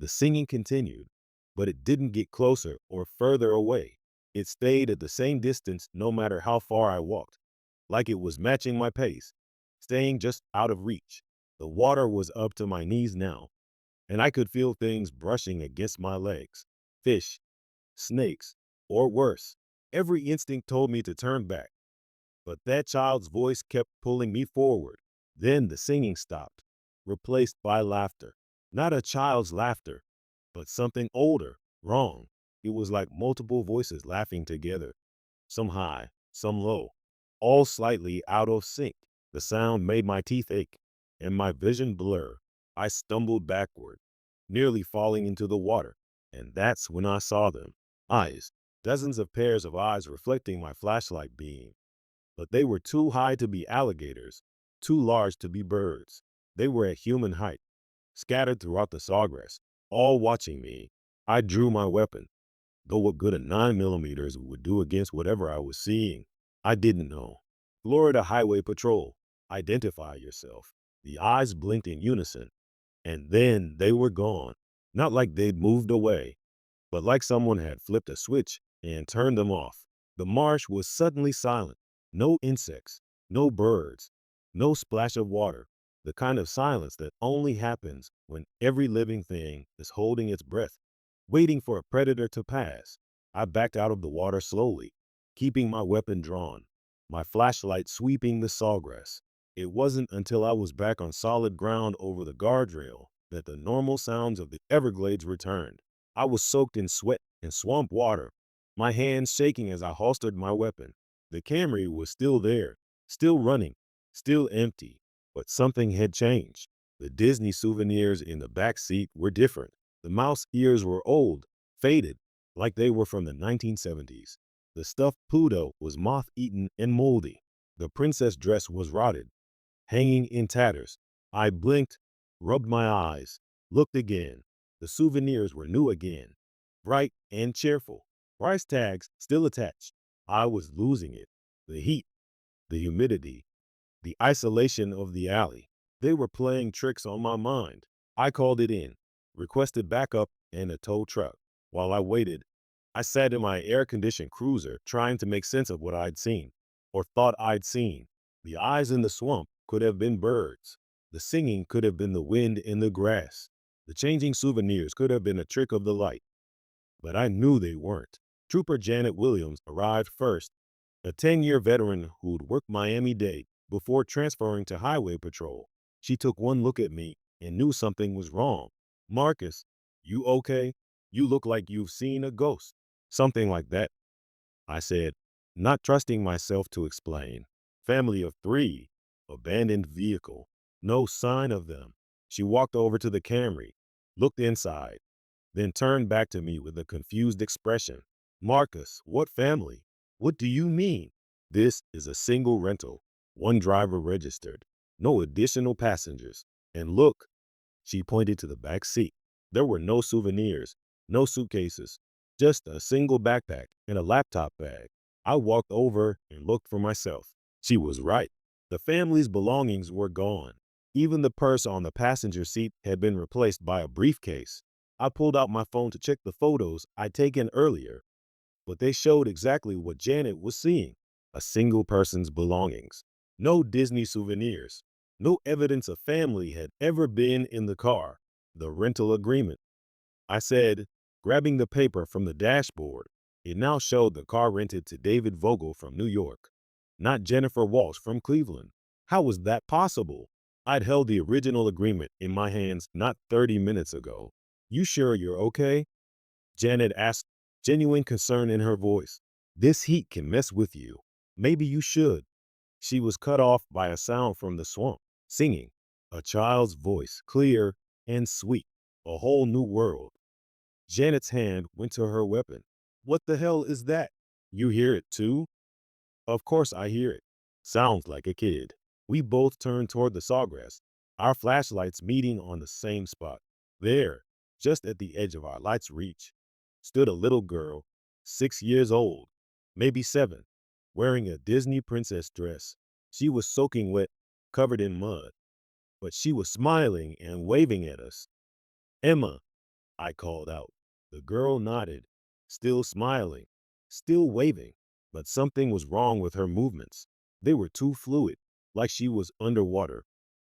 The singing continued, but it didn't get closer or further away. It stayed at the same distance no matter how far I walked, like it was matching my pace, staying just out of reach. The water was up to my knees now, and I could feel things brushing against my legs. Fish, snakes, or worse. Every instinct told me to turn back, but that child's voice kept pulling me forward. Then the singing stopped, replaced by laughter. Not a child's laughter, but something older, wrong. It was like multiple voices laughing together, some high, some low, all slightly out of sync. The sound made my teeth ache and my vision blur. I stumbled backward, nearly falling into the water, and that's when I saw them. Eyes, dozens of pairs of eyes reflecting my flashlight beam. But they were too high to be alligators, too large to be birds. They were at human height, scattered throughout the sawgrass, all watching me. I drew my weapon, though what good a 9 millimeters would do against whatever I was seeing, I didn't know. Florida Highway Patrol, identify yourself. The eyes blinked in unison, and then they were gone. Not like they'd moved away, but like someone had flipped a switch and turned them off. The marsh was suddenly silent. No insects, no birds, no splash of water. The kind of silence that only happens when every living thing is holding its breath, waiting for a predator to pass. I backed out of the water slowly, keeping my weapon drawn, my flashlight sweeping the sawgrass. It wasn't until I was back on solid ground over the guardrail that the normal sounds of the Everglades returned. I was soaked in sweat and swamp water, my hands shaking as I holstered my weapon. The Camry was still there, still running, still empty, but something had changed. The Disney souvenirs in the back seat were different. The mouse ears were old, faded, like they were from the 1970s. The stuffed Pluto was moth-eaten and moldy. The princess dress was rotted, hanging in tatters. I blinked, rubbed my eyes, looked again. The souvenirs were new again, bright and cheerful. Price tags still attached. I was losing it. The heat, the humidity, the isolation of the alley. They were playing tricks on my mind. I called it in, requested backup and a tow truck. While I waited, I sat in my air-conditioned cruiser trying to make sense of what I'd seen, or thought I'd seen. The eyes in the swamp could have been birds. The singing could have been the wind in the grass. The changing souvenirs could have been a trick of the light. But I knew they weren't. Trooper Janet Williams arrived first, a 10-year veteran who'd worked Miami-Dade before transferring to Highway Patrol. She took one look at me and knew something was wrong. "Marcus, you okay? You look like you've seen a ghost." Something like that, I said, not trusting myself to explain. "Family of 3, abandoned vehicle, no sign of them." She walked over to the Camry, looked inside, then turned back to me with a confused expression. "Marcus, what family? What do you mean?" "This is a single rental, one driver registered, no additional passengers. And look," she pointed to the back seat. There were no souvenirs, no suitcases, just a single backpack and a laptop bag. I walked over and looked for myself. She was right. The family's belongings were gone. Even the purse on the passenger seat had been replaced by a briefcase. I pulled out my phone to check the photos I'd taken earlier, but they showed exactly what Janet was seeing: a single person's belongings. No Disney souvenirs. No evidence a family had ever been in the car. The rental agreement, I said, grabbing the paper from the dashboard. It now showed the car rented to David Vogel from New York, not Jennifer Walsh from Cleveland. How was that possible? I'd held the original agreement in my hands not 30 minutes ago. "You sure you're okay?" Janet asked, genuine concern in her voice. "This heat can mess with you. Maybe you should." She was cut off by a sound from the swamp, singing. A child's voice, clear and sweet. A whole new world. Janet's hand went to her weapon. "What the hell is that? You hear it too?" "Of course I hear it. Sounds like a kid." We both turned toward the sawgrass, our flashlights meeting on the same spot. There, just at the edge of our light's reach, stood a little girl, 6 years old, maybe 7, wearing a Disney princess dress. She was soaking wet, covered in mud, but she was smiling and waving at us. "Emma," I called out. The girl nodded, still smiling, still waving, but something was wrong with her movements. They were too fluid, like she was underwater,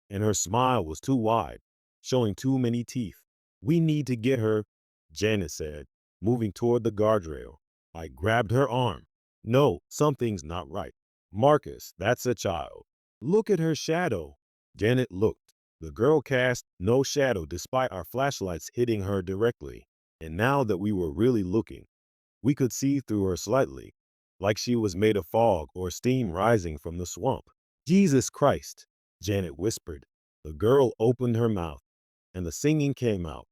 and her smile was too wide, showing too many teeth. We need to get her, Janet said, moving toward the guardrail. I grabbed her arm. No, something's not right. Marcus, that's a child. Look at her shadow. Janet looked. The girl cast no shadow despite our flashlights hitting her directly. And now that we were really looking, we could see through her slightly, like she was made of fog or steam rising from the swamp. Jesus Christ, Janet whispered. The girl opened her mouth, and the singing came out,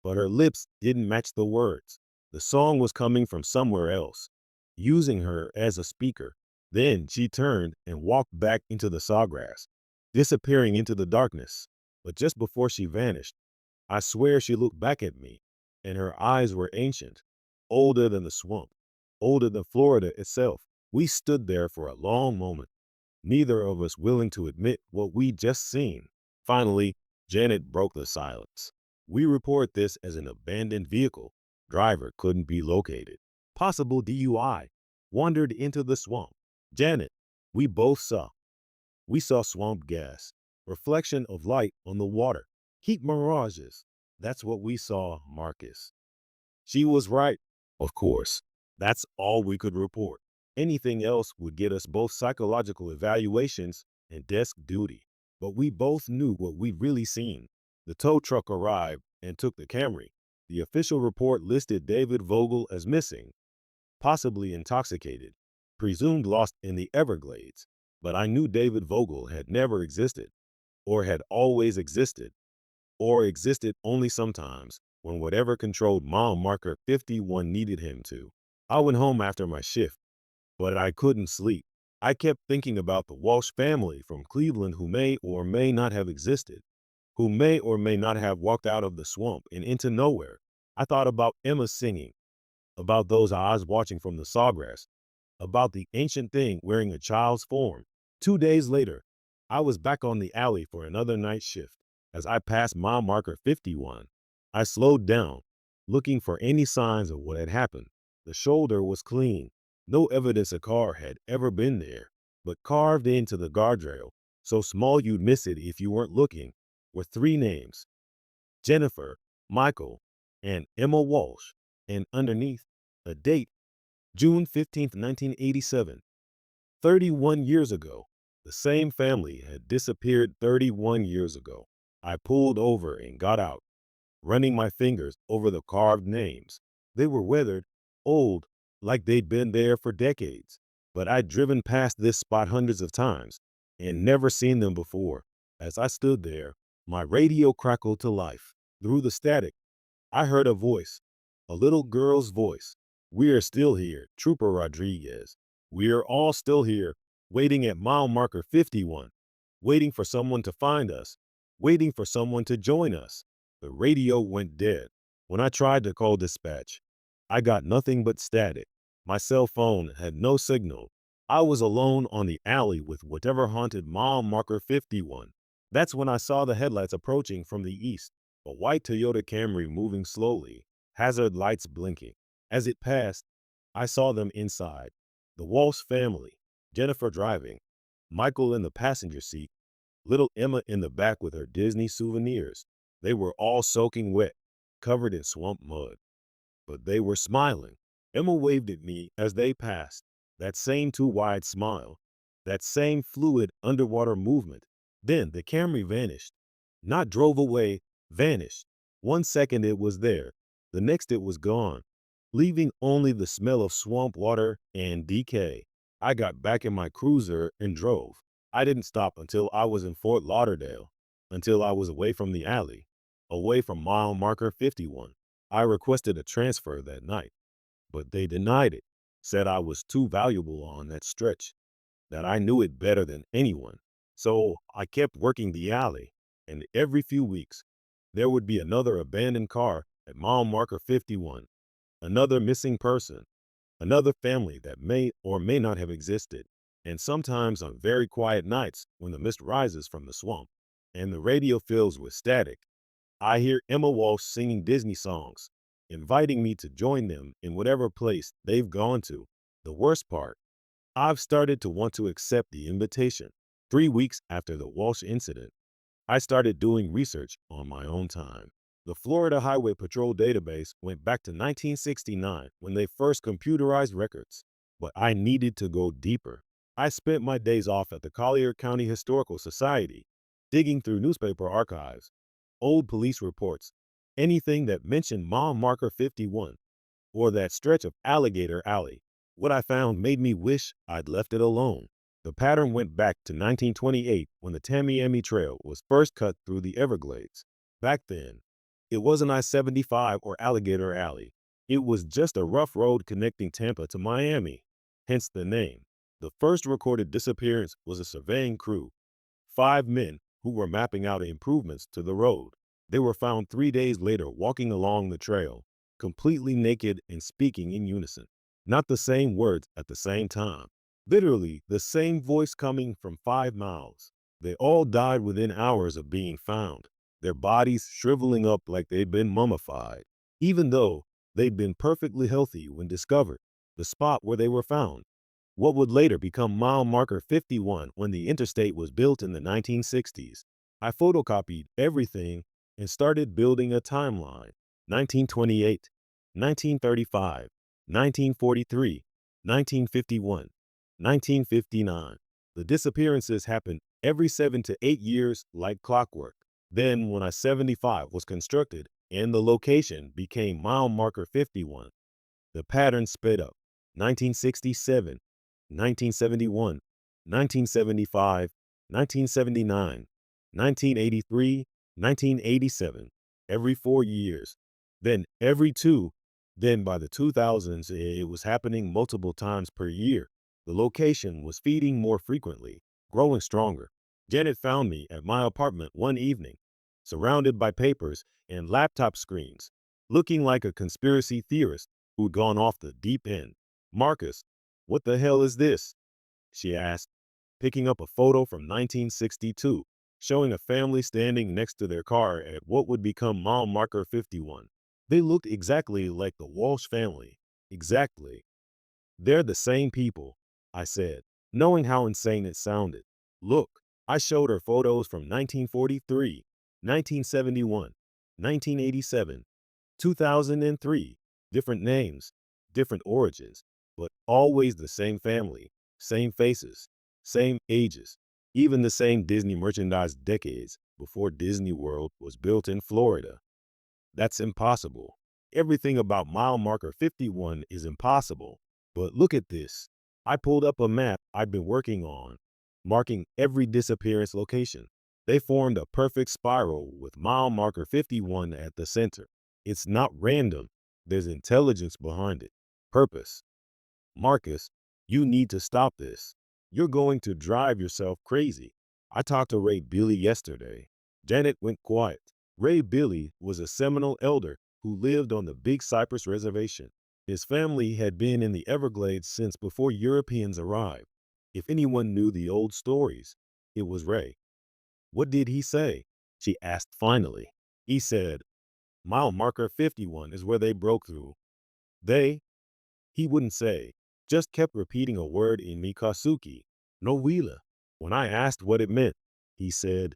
but her lips didn't match the words. The song was coming from somewhere else, using her as a speaker. Then she turned and walked back into the sawgrass, disappearing into the darkness. But just before she vanished, I swear she looked back at me, and her eyes were ancient, older than the swamp, older than Florida itself. We stood there for a long moment, neither of us willing to admit what we'd just seen. Finally, Janet broke the silence. We report this as an abandoned vehicle. Driver couldn't be located. Possible DUI. Wandered into the swamp. Janet, we both saw. We saw swamp gas, reflection of light on the water, heat mirages. That's what we saw, Marcus. She was right, of course. That's all we could report. Anything else would get us both psychological evaluations and desk duty. But we both knew what we'd really seen. The tow truck arrived and took the Camry. The official report listed David Vogel as missing, possibly intoxicated, presumed lost in the Everglades. But I knew David Vogel had never existed, or had always existed, or existed only sometimes when whatever controlled mile marker 51 needed him to. I went home after my shift, but I couldn't sleep. I kept thinking about the Walsh family from Cleveland who may or may not have existed, who may or may not have walked out of the swamp and into nowhere. I thought about Emma singing, about those eyes watching from the sawgrass, about the ancient thing wearing a child's form. 2 days later, I was back on the alley for another night shift. As I passed mile marker 51, I slowed down, looking for any signs of what had happened. The shoulder was clean. No evidence a car had ever been there, but carved into the guardrail, so small you'd miss it if you weren't looking, were three names: Jennifer, Michael, and Emma Walsh, and underneath, a date: June 15th, 1987. 31 years ago. The same family had disappeared 31 years ago. I pulled over and got out, running my fingers over the carved names. They were weathered, old, like they'd been there for decades. But I'd driven past this spot hundreds of times and never seen them before. As I stood there, my radio crackled to life. Through the static, I heard a voice, a little girl's voice. "We are still here, Trooper Rodriguez. We are all still here, waiting at mile marker 51, waiting for someone to find us, waiting for someone to join us." The radio went dead. When I tried to call dispatch, I got nothing but static. My cell phone had no signal. I was alone on the alley with whatever haunted mile marker 51. That's when I saw the headlights approaching from the east, a white Toyota Camry moving slowly, hazard lights blinking. As it passed, I saw them inside. The Walsh family, Jennifer driving, Michael in the passenger seat, little Emma in the back with her Disney souvenirs. They were all soaking wet, covered in swamp mud, but they were smiling. Emma waved at me as they passed. That same too wide smile, that same fluid underwater movement. Then the Camry vanished. Not drove away, vanished. 1 second it was there, the next it was gone, leaving only the smell of swamp water and decay. I got back in my cruiser and drove. I didn't stop until I was in Fort Lauderdale, until I was away from the alley, away from mile marker 51. I requested a transfer that night, but they denied it, said I was too valuable on that stretch, that I knew it better than anyone. So I kept working the alley, and every few weeks, there would be another abandoned car at mile marker 51, another missing person, another family that may or may not have existed. And sometimes on very quiet nights when the mist rises from the swamp and the radio fills with static, I hear Emma Walsh singing Disney songs, inviting me to join them in whatever place they've gone to. The worst part, I've started to want to accept the invitation. 3 weeks after the Walsh incident, I started doing research on my own time. The Florida Highway Patrol database went back to 1969 when they first computerized records, but I needed to go deeper. I spent my days off at the Collier County Historical Society, digging through newspaper archives, old police reports, anything that mentioned mile marker 51 or that stretch of Alligator Alley. What I found made me wish I'd left it alone. The pattern went back to 1928 when the Tamiami Trail was first cut through the Everglades. Back then, it wasn't I-75 or Alligator Alley. It was just a rough road connecting Tampa to Miami, hence the name. The first recorded disappearance was a surveying crew, 5 men who were mapping out improvements to the road. They were found 3 days later walking along the trail, completely naked and speaking in unison. Not the same words at the same time. Literally, the same voice coming from 5 miles. They all died within hours of being found, their bodies shriveling up like they'd been mummified, even though they'd been perfectly healthy when discovered. The spot where they were found, what would later become mile marker 51 when the interstate was built in the 1960s. I photocopied everything and started building a timeline. 1928, 1935, 1943, 1951, 1959. The disappearances happened every 7 to 8 years like clockwork. Then when I-75 was constructed and the location became mile marker 51, the pattern sped up. 1967, 1971, 1975, 1979, 1983, 1987, every 4 years, then every two. Then by the 2000s, it was happening multiple times per year. The location was feeding more frequently, growing stronger. Janet found me at my apartment one evening, surrounded by papers and laptop screens, looking like a conspiracy theorist who'd gone off the deep end. "Marcus, what the hell is this?" she asked, picking up a photo from 1962, showing a family standing next to their car at what would become mile marker 51. They looked exactly like the Walsh family. Exactly. "They're the same people," I said, knowing how insane it sounded. "Look." I showed her photos from 1943, 1971, 1987, 2003. Different names, different origins, but always the same family, same faces, same ages, even the same Disney merchandise decades before Disney World was built in Florida. That's impossible. Everything about mile marker 51 is impossible. But look at this. I pulled up a map I'd been working on, marking every disappearance location. They formed a perfect spiral with mile marker 51 at the center. It's not random. There's intelligence behind it. Purpose. "Marcus, you need to stop this. You're going to drive yourself crazy." I talked to Ray Billy yesterday. Janet went quiet. Ray Billy was a Seminole elder who lived on the Big Cypress Reservation. His family had been in the Everglades since before Europeans arrived. If anyone knew the old stories, it was Ray. "What did he say?" she asked finally. He said, "Mile marker 51 is where they broke through." They, he wouldn't say, just kept repeating a word in Mikasuki, no wheeler. When I asked what it meant, he said,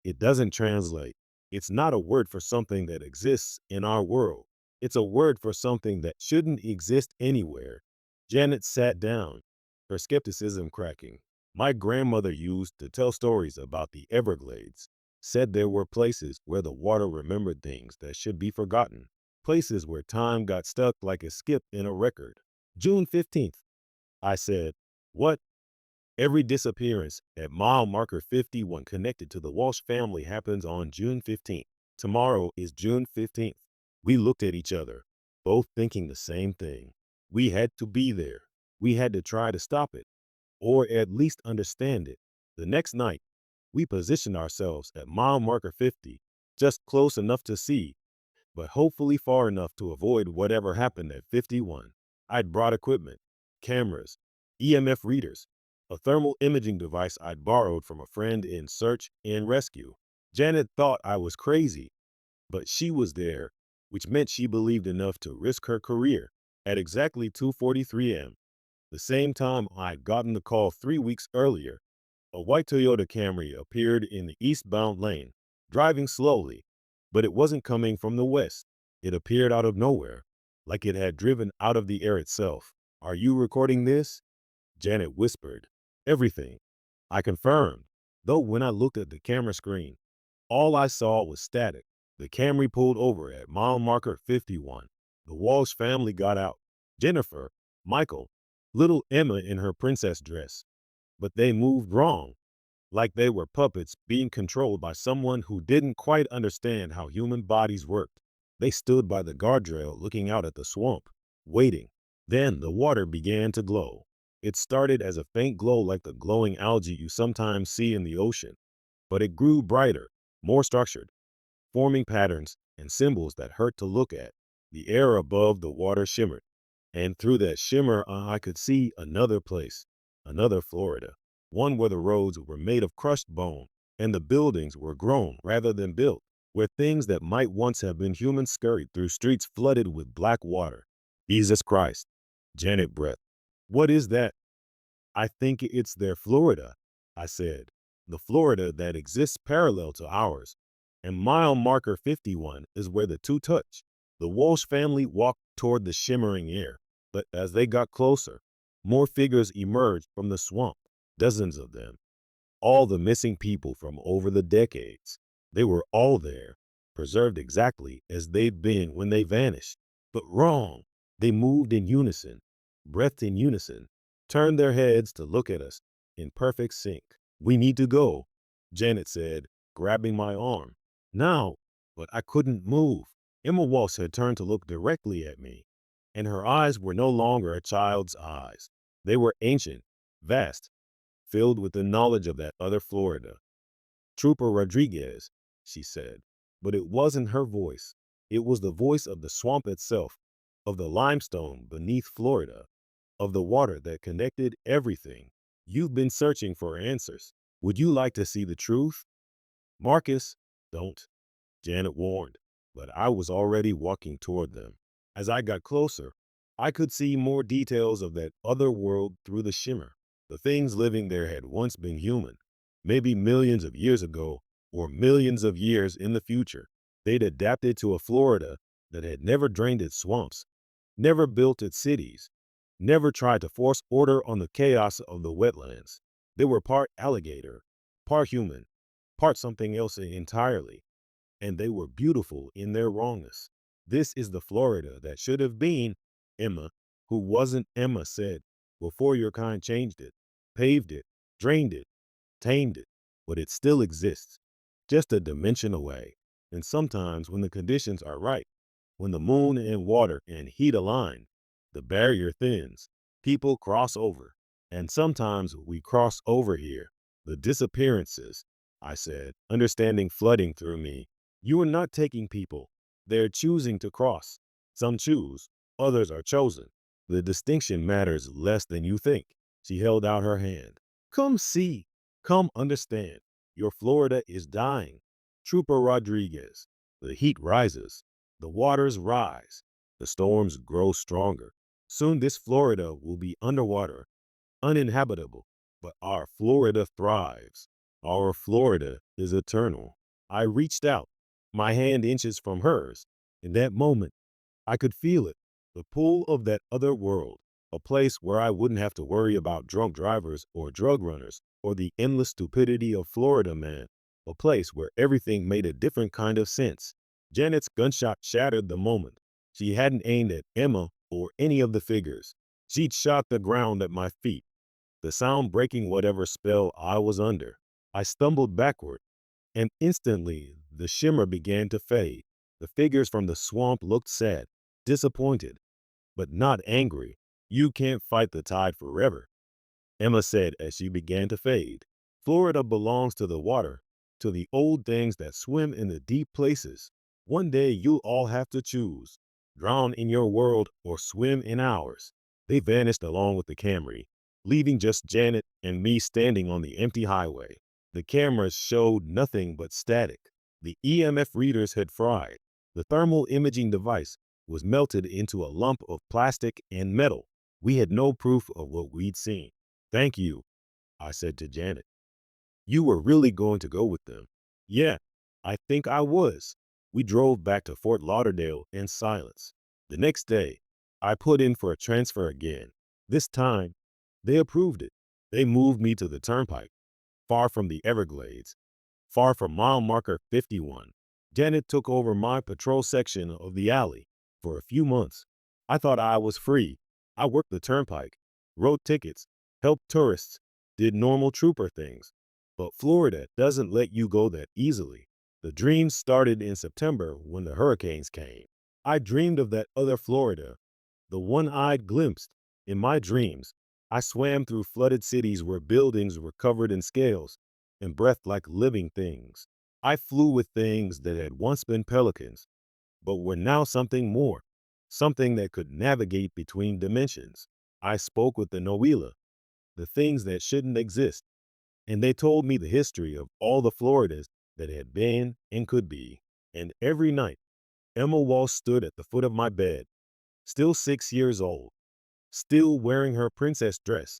"It doesn't translate. It's not a word for something that exists in our world. It's a word for something that shouldn't exist anywhere." Janet sat down, her skepticism cracking. "My grandmother used to tell stories about the Everglades, said there were places where the water remembered things that should be forgotten, places where time got stuck like a skip in a record." June 15th, I said. "What?" "Every disappearance at mile marker 51 connected to the Walsh family happens on June 15th. Tomorrow is June 15th. We looked at each other, both thinking the same thing. We had to be there. We had to try to stop it, or at least understand it. The next night, we positioned ourselves at mile marker 50, just close enough to see, but hopefully far enough to avoid whatever happened at 51. I'd brought equipment, cameras, EMF readers, a thermal imaging device I'd borrowed from a friend in search and rescue. Janet thought I was crazy. But she was there, which meant she believed enough to risk her career. At exactly 2:43 a.m., the same time I had gotten the call 3 weeks earlier, a white Toyota Camry appeared in the eastbound lane, driving slowly, but it wasn't coming from the west. It appeared out of nowhere, like it had driven out of the air itself. "Are you recording this?" Janet whispered. "Everything." I confirmed, though when I looked at the camera screen, all I saw was static. The Camry pulled over at mile marker 51. The Walsh family got out. Jennifer, Michael, little Emma in her princess dress. But they moved wrong, like they were puppets being controlled by someone who didn't quite understand how human bodies worked. They stood by the guardrail looking out at the swamp, waiting. Then the water began to glow. It started as a faint glow like the glowing algae you sometimes see in the ocean, but it grew brighter, more structured, forming patterns and symbols that hurt to look at. The air above the water shimmered, and through that shimmer I could see another place, another Florida, one where the roads were made of crushed bone and the buildings were grown rather than built, where things that might once have been humans scurried through streets flooded with black water. Jesus Christ, Janet breathed. "What is that?" "I think it's their Florida," I said. "The Florida that exists parallel to ours. And mile marker 51 is where the two touch." The Walsh family walked toward the shimmering air, but as they got closer, more figures emerged from the swamp, dozens of them, all the missing people from over the decades. They were all there, preserved exactly as they'd been when they vanished. But wrong. They moved in unison, breathed in unison, turned their heads to look at us in perfect sync. "We need to go," Janet said, grabbing my arm. "Now." But I couldn't move. Emma Walsh had turned to look directly at me, and her eyes were no longer a child's eyes. They were ancient, vast, filled with the knowledge of that other Florida. "Trooper Rodriguez," she said. But it wasn't her voice. It was the voice of the swamp itself, of the limestone beneath Florida, of the water that connected everything. "You've been searching for answers. Would you like to see the truth?" "Marcus, don't," Janet warned, but I was already walking toward them. As I got closer, I could see more details of that other world through the shimmer. The things living there had once been human, maybe millions of years ago or millions of years in the future. They'd adapted to a Florida that had never drained its swamps, never built its cities, never tried to force order on the chaos of the wetlands. They were part alligator, part human, part something else entirely, and they were beautiful in their wrongness. "This is the Florida that should have been," Emma, who wasn't Emma, said, "before your kind changed it, paved it, drained it, tamed it. But it still exists, just a dimension away. And sometimes when the conditions are right, when the moon and water and heat align, the barrier thins. People cross over. And sometimes we cross over here. The disappearances," I said, understanding flooding through me. "You are not taking people. They're choosing to cross. Some choose, others are chosen. The distinction matters less than you think." She held out her hand. "Come see. Come understand. Your Florida is dying. Trooper Rodriguez." The heat rises. The waters rise. The storms grow stronger. Soon this Florida will be underwater, uninhabitable. But our Florida thrives. Our Florida is eternal. I reached out, my hand inches from hers. In that moment, I could feel it, the pull of that other world, a place where I wouldn't have to worry about drunk drivers or drug runners or the endless stupidity of Florida man, a place where everything made a different kind of sense. Janet's gunshot shattered the moment. She hadn't aimed at Emma or any of the figures. She'd shot the ground at my feet, the sound breaking whatever spell I was under. I stumbled backward, and instantly the shimmer began to fade. The figures from the swamp looked sad, disappointed, but not angry. "You can't fight the tide forever," Emma said as she began to fade. "Florida belongs to the water, to the old things that swim in the deep places. One day you'll all have to choose, drown in your world or swim in ours." They vanished along with the Camry, leaving just Janet and me standing on the empty highway. The cameras showed nothing but static. The EMF readers had fried. The thermal imaging device was melted into a lump of plastic and metal. We had no proof of what we'd seen. Thank you, I said to Janet. You were really going to go with them? Yeah, I think I was. We drove back to Fort Lauderdale in silence. The next day, I put in for a transfer again. This time, they approved it. They moved me to the turnpike, far from the Everglades, far from mile marker 51. Janet took over my patrol section of the alley for a few months. I thought I was free. I worked the turnpike, wrote tickets, helped tourists, did normal trooper things. But Florida doesn't let you go that easily. The dreams started in September when the hurricanes came. I dreamed of that other Florida, the one I'd glimpsed in my dreams. I swam through flooded cities where buildings were covered in scales and breathed like living things. I flew with things that had once been pelicans, but were now something more, something that could navigate between dimensions. I spoke with the Noela, the things that shouldn't exist, and they told me the history of all the Floridas that had been and could be. And every night, Emma Walsh stood at the foot of my bed, still 6 years old, still wearing her princess dress,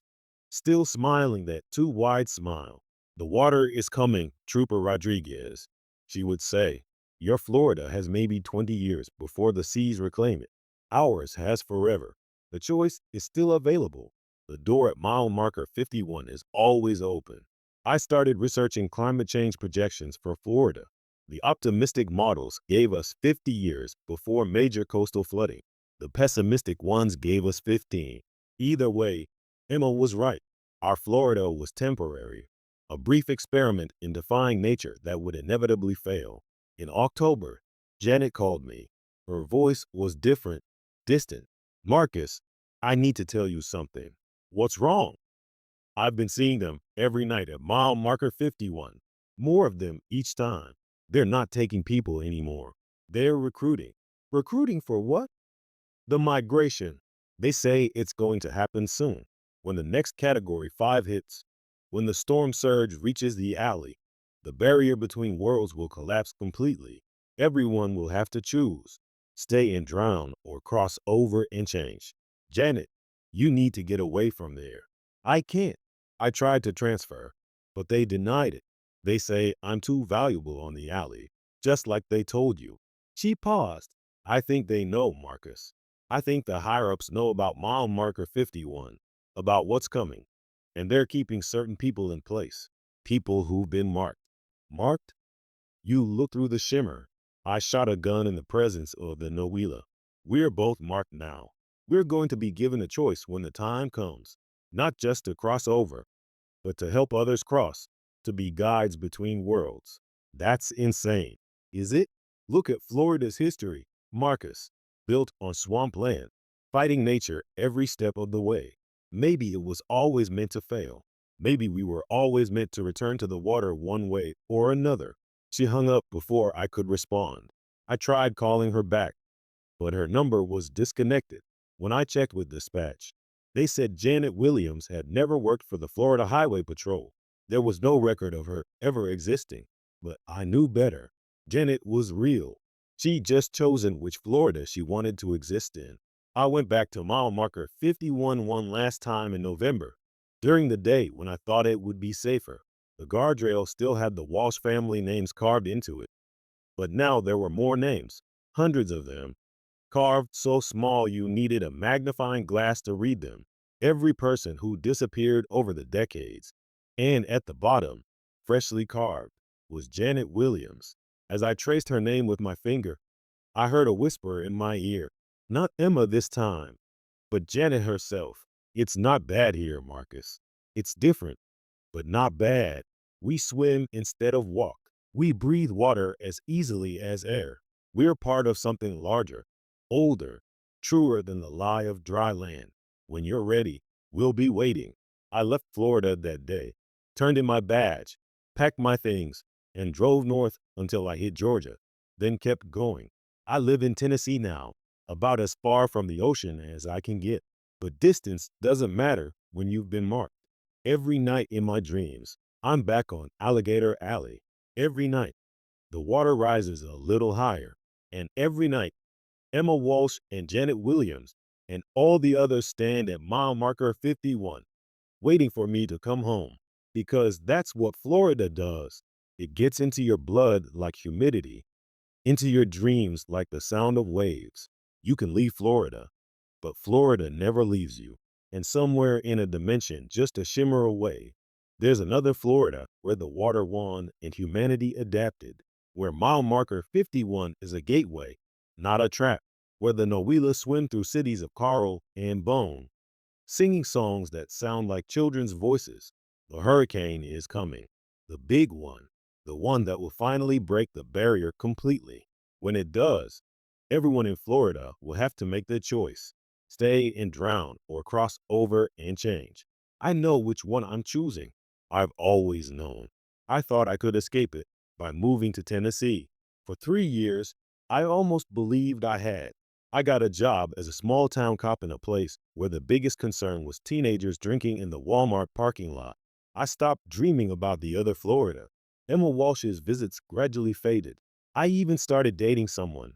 still smiling that too wide smile. The water is coming, Trooper Rodriguez, she would say. Your Florida has maybe 20 years before the seas reclaim it. Ours has forever. The choice is still available. The door at mile marker 51 is always open. I started researching climate change projections for Florida. The optimistic models gave us 50 years before major coastal flooding. The pessimistic ones gave us 15. Either way, Emma was right. Our Florida was temporary, a brief experiment in defying nature that would inevitably fail. In October, Janet called me. Her voice was different, distant. Marcus, I need to tell you something. What's wrong? I've been seeing them every night at mile marker 51. More of them each time. They're not taking people anymore. They're recruiting. Recruiting for what? The migration. They say it's going to happen soon. When the next category 5 hits, when the storm surge reaches the alley, the barrier between worlds will collapse completely. Everyone will have to choose, stay and drown or cross over and change. Janet, you need to get away from there. I can't. I tried to transfer, but they denied it. They say I'm too valuable on the alley, just like they told you. She paused. I think they know, Marcus. I think the higher-ups know about mile marker 51, about what's coming, and they're keeping certain people in place, people who've been marked. Marked? You look through the shimmer. I shot a gun in the presence of the Noela. We're both marked now. We're going to be given a choice when the time comes, not just to cross over, but to help others cross, to be guides between worlds. That's insane, is it? Look at Florida's history, Marcus, built on swampland, fighting nature every step of the way. Maybe it was always meant to fail. Maybe we were always meant to return to the water one way or another. She hung up before I could respond. I tried calling her back, but her number was disconnected. When I checked with dispatch, they said Janet Williams had never worked for the Florida Highway Patrol. There was no record of her ever existing, but I knew better. Janet was real. She'd just chosen which Florida she wanted to exist in. I went back to mile marker 51 one last time in November, during the day when I thought it would be safer. The guardrail still had the Walsh family names carved into it, but now there were more names, hundreds of them, carved so small you needed a magnifying glass to read them. Every person who disappeared over the decades. And at the bottom, freshly carved, was Janet Williams. As I traced her name with my finger, I heard a whisper in my ear. Not Emma this time, but Janet herself. It's not bad here, Marcus. It's different, but not bad. We swim instead of walk. We breathe water as easily as air. We're part of something larger, older, truer than the lie of dry land. When you're ready, we'll be waiting. I left Florida that day, turned in my badge, packed my things, and drove north until I hit Georgia, then kept going. I live in Tennessee now, about as far from the ocean as I can get. But distance doesn't matter when you've been marked. Every night in my dreams, I'm back on Alligator Alley. Every night. The water rises a little higher, and every night, Emma Walsh and Janet Williams and all the others stand at mile marker 51, waiting for me to come home. Because that's what Florida does. It gets into your blood like humidity, into your dreams like the sound of waves. You can leave Florida, but Florida never leaves you. And somewhere in a dimension just a shimmer away, there's another Florida where the water won and humanity adapted, where mile marker 51 is a gateway, not a trap, where the Noelas swim through cities of coral and bone, singing songs that sound like children's voices. The hurricane is coming, the big one, the one that will finally break the barrier completely. When it does, everyone in Florida will have to make the choice: stay and drown or cross over and change. I know which one I'm choosing. I've always known. I thought I could escape it by moving to Tennessee. For 3 years, I almost believed I had. I got a job as a small town cop in a place where the biggest concern was teenagers drinking in the Walmart parking lot. I stopped dreaming about the other Florida. Emma Walsh's visits gradually faded. I even started dating someone,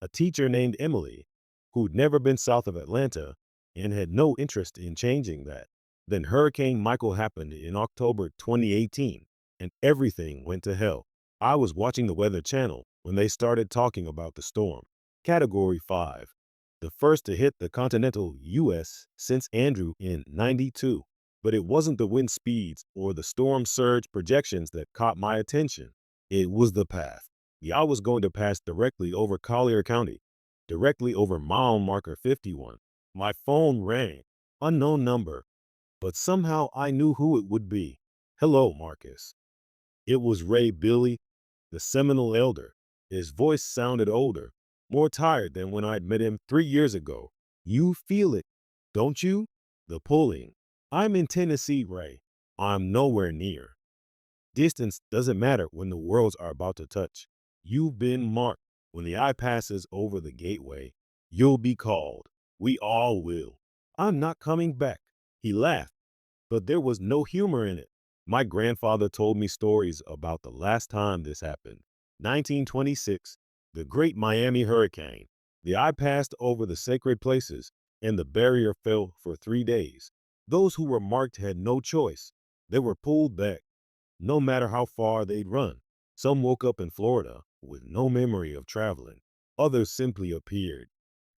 a teacher named Emily, who'd never been south of Atlanta and had no interest in changing that. Then Hurricane Michael happened in October 2018, and everything went to hell. I was watching the Weather Channel when they started talking about the storm. Category 5, the first to hit the continental U.S. since Andrew in '92. But it wasn't the wind speeds or the storm surge projections that caught my attention. It was the path. I was going to pass directly over Collier County, directly over mile marker 51. My phone rang. Unknown number, but somehow I knew who it would be. Hello, Marcus. It was Ray Billy, the Seminole elder. His voice sounded older, more tired than when I'd met him 3 years ago. You feel it, don't you? The pulling. I'm in Tennessee, Ray. I'm nowhere near. Distance doesn't matter when the worlds are about to touch. You've been marked. When the eye passes over the gateway, you'll be called. We all will. I'm not coming back. He laughed, but there was no humor in it. My grandfather told me stories about the last time this happened. 1926, the Great Miami Hurricane. The eye passed over the sacred places, and the barrier fell for 3 days. Those who were marked had no choice. They were pulled back, no matter how far they'd run. Some woke up in Florida with no memory of traveling. Others simply appeared,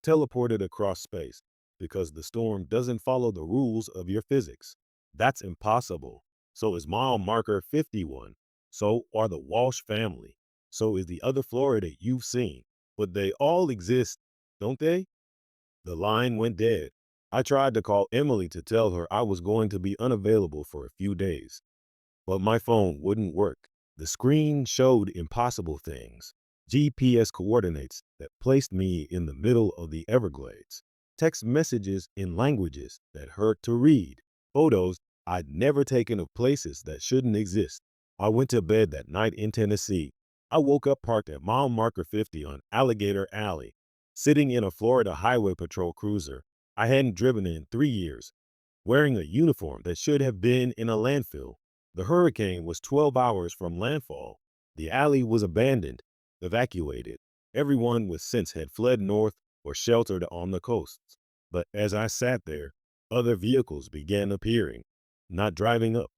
teleported across space, because the storm doesn't follow the rules of your physics. That's impossible. So is mile marker 51. So are the Walsh family. So is the other Florida you've seen. But they all exist, don't they? The line went dead. I tried to call Emily to tell her I was going to be unavailable for a few days, but my phone wouldn't work. The screen showed impossible things: GPS coordinates that placed me in the middle of the Everglades, text messages in languages that hurt to read, photos I'd never taken of places that shouldn't exist. I went to bed that night in Tennessee. I woke up parked at mile marker 50 on Alligator Alley, sitting in a Florida Highway Patrol cruiser I hadn't driven in 3 years, wearing a uniform that should have been in a landfill. The hurricane was 12 hours from landfall. The alley was abandoned, evacuated. Everyone with sense had fled north or sheltered on the coasts. But as I sat there, other vehicles began appearing, not driving up,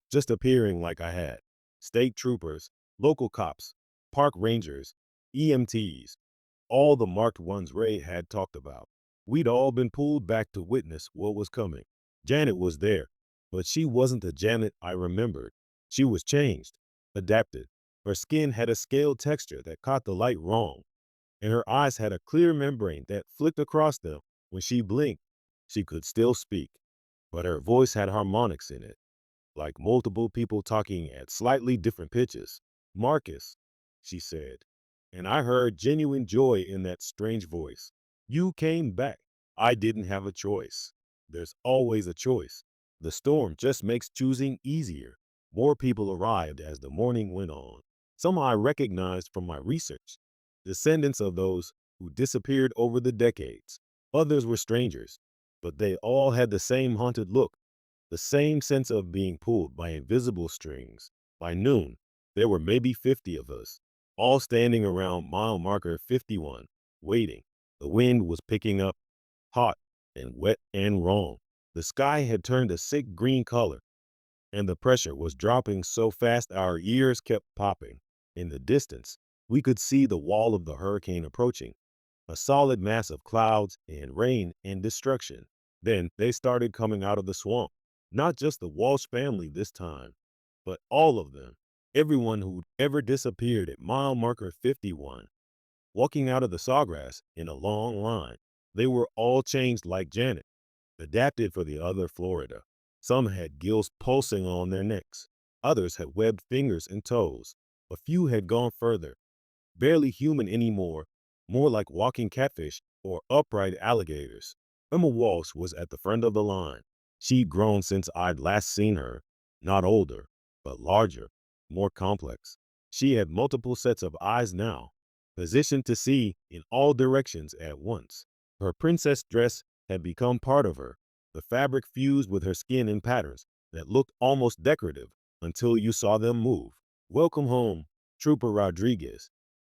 just appearing like I had. State troopers, local cops, park rangers, EMTs, all the marked ones Ray had talked about. We'd all been pulled back to witness what was coming. Janet was there, but she wasn't the Janet I remembered. She was changed, adapted. Her skin had a scaled texture that caught the light wrong, and her eyes had a clear membrane that flicked across them. When she blinked, she could still speak, but her voice had harmonics in it, like multiple people talking at slightly different pitches. Marcus, she said, and I heard genuine joy in that strange voice. You came back. I didn't have a choice. There's always a choice. The storm just makes choosing easier. More people arrived as the morning went on. Some I recognized from my research, descendants of those who disappeared over the decades. Others were strangers, but they all had the same haunted look, the same sense of being pulled by invisible strings. By noon, there were maybe 50 of us. all standing around mile marker 51, waiting. The wind was picking up, hot and wet and wrong. The sky had turned a sick green color, and the pressure was dropping so fast our ears kept popping. In the distance, we could see the wall of the hurricane approaching, a solid mass of clouds and rain and destruction. Then they started coming out of the swamp. Not just the Walsh family this time, but all of them. Everyone who'd ever disappeared at mile marker 51, walking out of the sawgrass in a long line. They were all changed like Janet, adapted for the other Florida. Some had gills pulsing on their necks. Others had webbed fingers and toes. A few had gone further, barely human anymore, more like walking catfish or upright alligators. Emma Walsh was at the front of the line. She'd grown since I'd last seen her, not older, but larger, more complex. She had multiple sets of eyes now, positioned to see in all directions at once. Her princess dress had become part of her. The fabric fused with her skin in patterns that looked almost decorative until you saw them move. "Welcome home, Trooper Rodriguez,"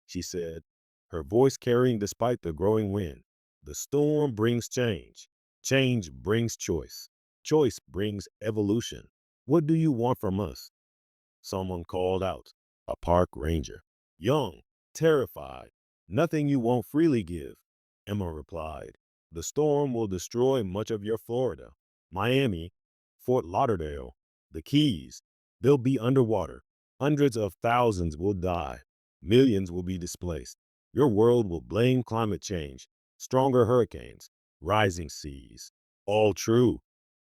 she said, her voice carrying despite the growing wind. "The storm brings change. Change brings choice. Choice brings evolution. What do you want from us?" Someone called out. A park ranger. "Young, terrified. Nothing you won't freely give," Emma replied. "The storm will destroy much of your Florida. Miami, Fort Lauderdale, the Keys. They'll be underwater. Hundreds of thousands will die. Millions will be displaced. Your world will blame climate change, stronger hurricanes, rising seas." All true,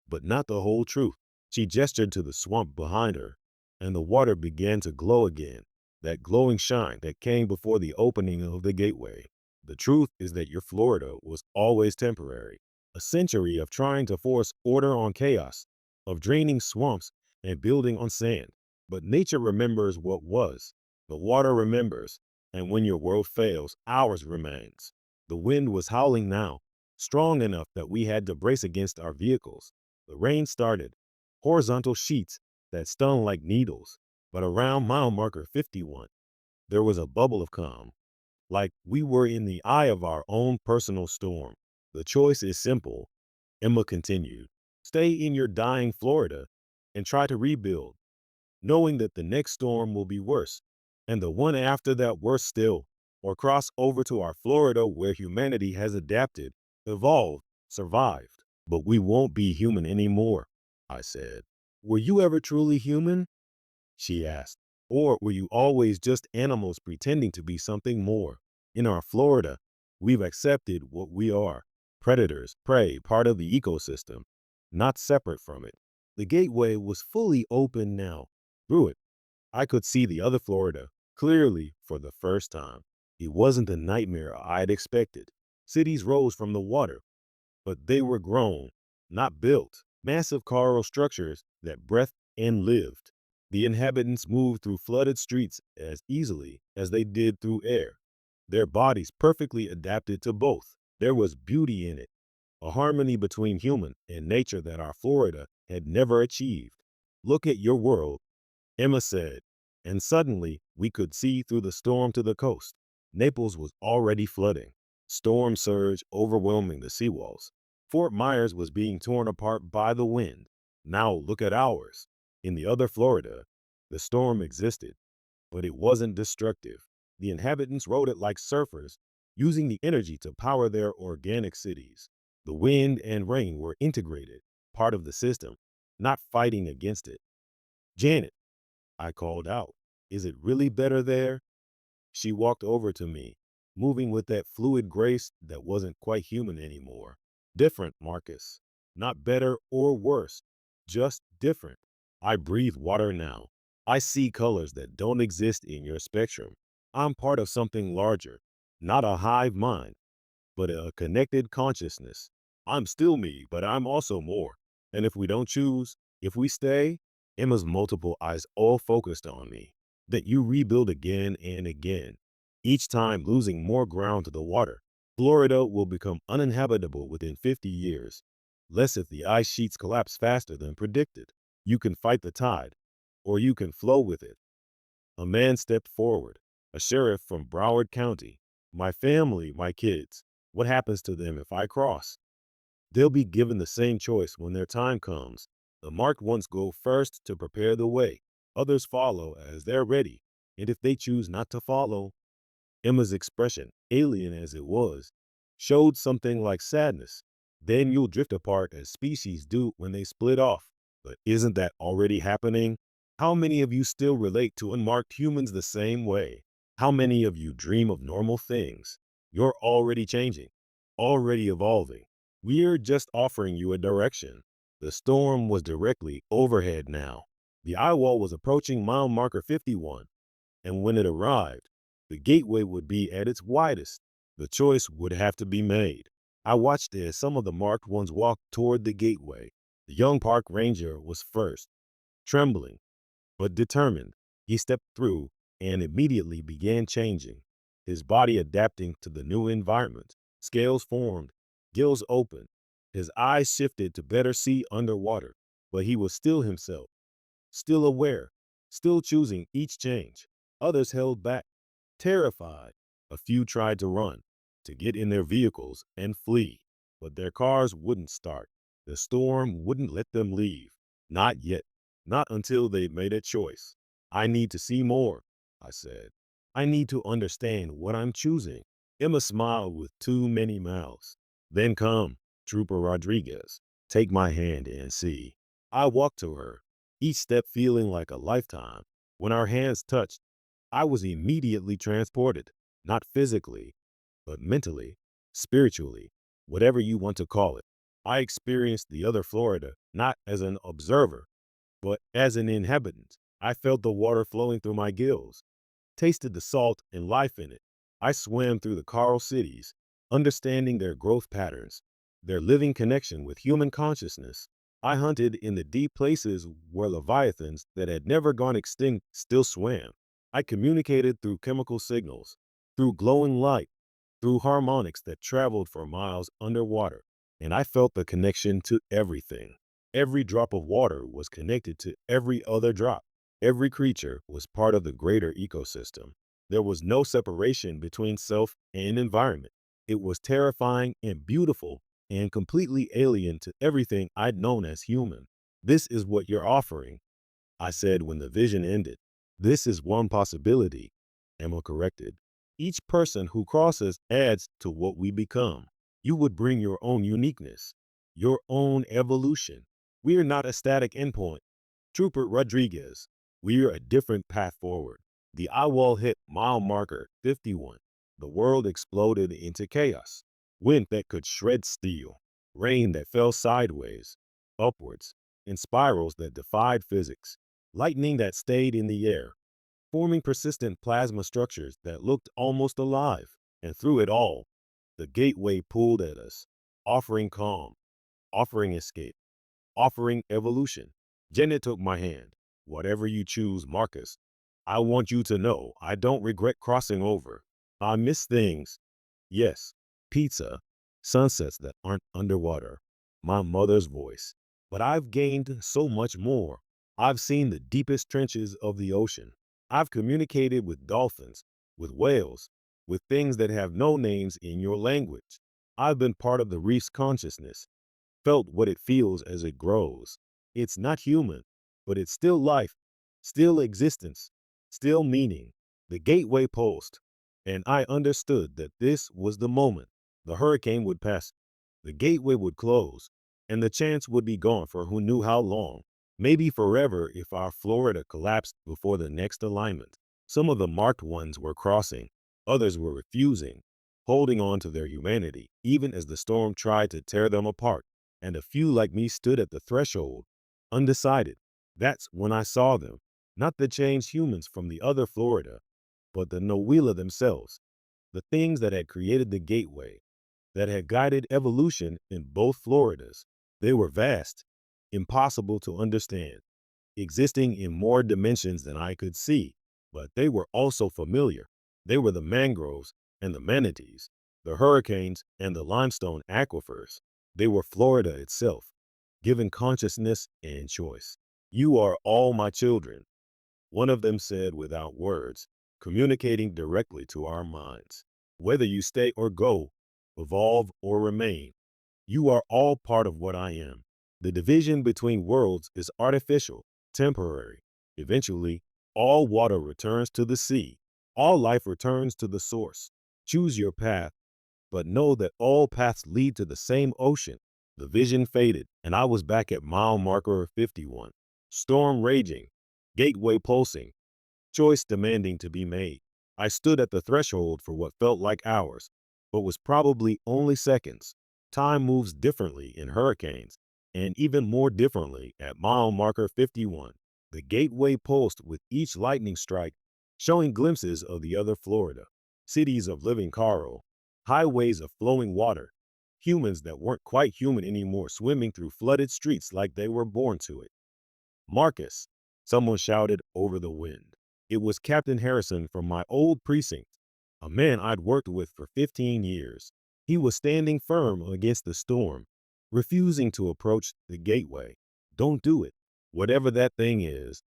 but not the whole truth. She gestured to the swamp behind her, and the water began to glow again, that glowing shine that came before the opening of the gateway. "The truth is that your Florida was always temporary. A century of trying to force order on chaos, of draining swamps and building on sand. But nature remembers what was. The water remembers, and when your world fails, ours remains." The wind was howling now, strong enough that we had to brace against our vehicles. The rain started, horizontal sheets that stung like needles. But around mile marker 51, there was a bubble of calm, like we were in the eye of our own personal storm. "The choice is simple," Emma continued. "Stay in your dying Florida and try to rebuild, knowing that the next storm will be worse, and the one after that worse still, or cross over to our Florida where humanity has adapted, evolved, survived. But we won't be human anymore," I said. "Were you ever truly human?" she asked. "Or were you always just animals pretending to be something more? In our Florida, we've accepted what we are: predators, prey, part of the ecosystem, not separate from it." The gateway was fully open now. Through it, I could see the other Florida clearly for the first time. It wasn't the nightmare I'd expected. Cities rose from the water, but they were grown, not built. Massive coral structures that breathed and lived. The inhabitants moved through flooded streets as easily as they did through air, their bodies perfectly adapted to both. There was beauty in it, a harmony between human and nature that our Florida had never achieved. "Look at your world," Emma said, and suddenly we could see through the storm to the coast. Naples was already flooding, storm surge overwhelming the seawalls. Fort Myers was being torn apart by the wind. Now look at ours. In the other Florida, the storm existed, but it wasn't destructive. The inhabitants rode it like surfers, using the energy to power their organic cities. The wind and rain were integrated, part of the system, not fighting against it. "Janet," I called out, "is it really better there?" She walked over to me, moving with that fluid grace that wasn't quite human anymore. "Different, Marcus. Not better or worse, just different." I breathe water now. I see colors that don't exist in your spectrum. I'm part of something larger, not a hive mind, but a connected consciousness. I'm still me, but I'm also more. And if we don't choose, if we stay, Emma's multiple eyes all focused on me, that you rebuild again and again, each time losing more ground to the water. Florida will become uninhabitable within 50 years, less if the ice sheets collapse faster than predicted. You can fight the tide, or you can flow with it. A man stepped forward. a sheriff from Broward County. My family, my kids. What happens to them if I cross? They'll be given the same choice when their time comes. The marked ones go first to prepare the way. Others follow as they're ready. And if they choose not to follow, Emma's expression, alien as it was, showed something like sadness. Then you'll drift apart as species do when they split off. But isn't that already happening? How many of you still relate to unmarked humans the same way? How many of you dream of normal things? You're already changing, already evolving. We're just offering you a direction. The storm was directly overhead now. The eye wall was approaching mile marker 51, and when it arrived, the gateway would be at its widest. The choice would have to be made. I watched as some of the marked ones walked toward the gateway. The young park ranger was first, trembling but determined. He stepped through and immediately began changing, his body adapting to the new environment. Scales formed, gills opened. His eyes shifted to better see underwater, but he was still himself, still aware, still choosing each change. Others held back, terrified. A few tried to run, to get in their vehicles and flee, but their cars wouldn't start. The storm wouldn't let them leave. Not yet. Not until they made a choice. I need to see more, I said. I need to understand what I'm choosing. Emma smiled with too many mouths. Then come, Trooper Rodriguez. Take my hand and see. I walked to her, each step feeling like a lifetime. When our hands touched, I was immediately transported, not physically, but mentally, spiritually, whatever you want to call it. I experienced the other Florida not as an observer, but as an inhabitant. I felt the water flowing through my gills, tasted the salt and life in it. I swam through the coral cities, understanding their growth patterns, their living connection with human consciousness. I hunted in the deep places where leviathans that had never gone extinct still swam. I communicated through chemical signals, through glowing light, through harmonics that traveled for miles underwater. And I felt the connection to everything. Every drop of water was connected to every other drop. Every creature was part of the greater ecosystem. There was no separation between self and environment. It was terrifying and beautiful and completely alien to everything I'd known as human. This is what you're offering, I said when the vision ended. This is one possibility, Emma corrected. Each person who crosses adds to what we become. You would bring your own uniqueness, your own evolution. We are not a static endpoint. Trooper Rodriguez, we're a different path forward. The eye wall hit mile marker 51. The world exploded into chaos. Wind that could shred steel, rain that fell sideways, upwards, in spirals that defied physics, lightning that stayed in the air, forming persistent plasma structures that looked almost alive. And through it all, the gateway pulled at us, offering calm, offering escape, offering evolution. Janet took my hand. Whatever you choose, Marcus, I want you to know I don't regret crossing over. I miss things. Yes, pizza, sunsets that aren't underwater, my mother's voice. But I've gained so much more. I've seen the deepest trenches of the ocean. I've communicated with dolphins, with whales, with things that have no names in your language. I've been part of the reef's consciousness, felt what it feels as it grows. It's not human, but it's still life, still existence, still meaning. The gateway pulsed, and I understood that this was the moment. The hurricane would pass, the gateway would close, and the chance would be gone for who knew how long. Maybe forever if our Florida collapsed before the next alignment. Some of the marked ones were crossing, others were refusing, holding on to their humanity, even as the storm tried to tear them apart. And a few like me stood at the threshold, undecided. That's when I saw them, not the changed humans from the other Florida, but the Noela themselves, the things that had created the gateway, that had guided evolution in both Floridas. They were vast, impossible to understand, existing in more dimensions than I could see, but they were also familiar. They were the mangroves and the manatees, the hurricanes and the limestone aquifers. They were Florida itself, given consciousness and choice. You are all my children, one of them said without words. communicating directly to our minds. Whether you stay or go, evolve or remain, you are all part of what I am. The division between worlds is artificial, temporary. Eventually, all water returns to the sea. All life returns to the source. Choose your path, but know that all paths lead to the same ocean. The vision faded, and I was back at mile marker 51. Storm raging, gateway pulsing, choice demanding to be made. I stood at the threshold for what felt like hours, but was probably only seconds. Time moves differently in hurricanes, and even more differently at mile marker 51. The gateway pulsed with each lightning strike, showing glimpses of the other Florida. Cities of living coral, highways of flowing water, humans that weren't quite human anymore swimming through flooded streets like they were born to it. Marcus, someone shouted over the wind. It was Captain Harrison from my old precinct, a man I'd worked with for 15 years. He was standing firm against the storm, refusing to approach the gateway. Don't do it. Whatever that thing is,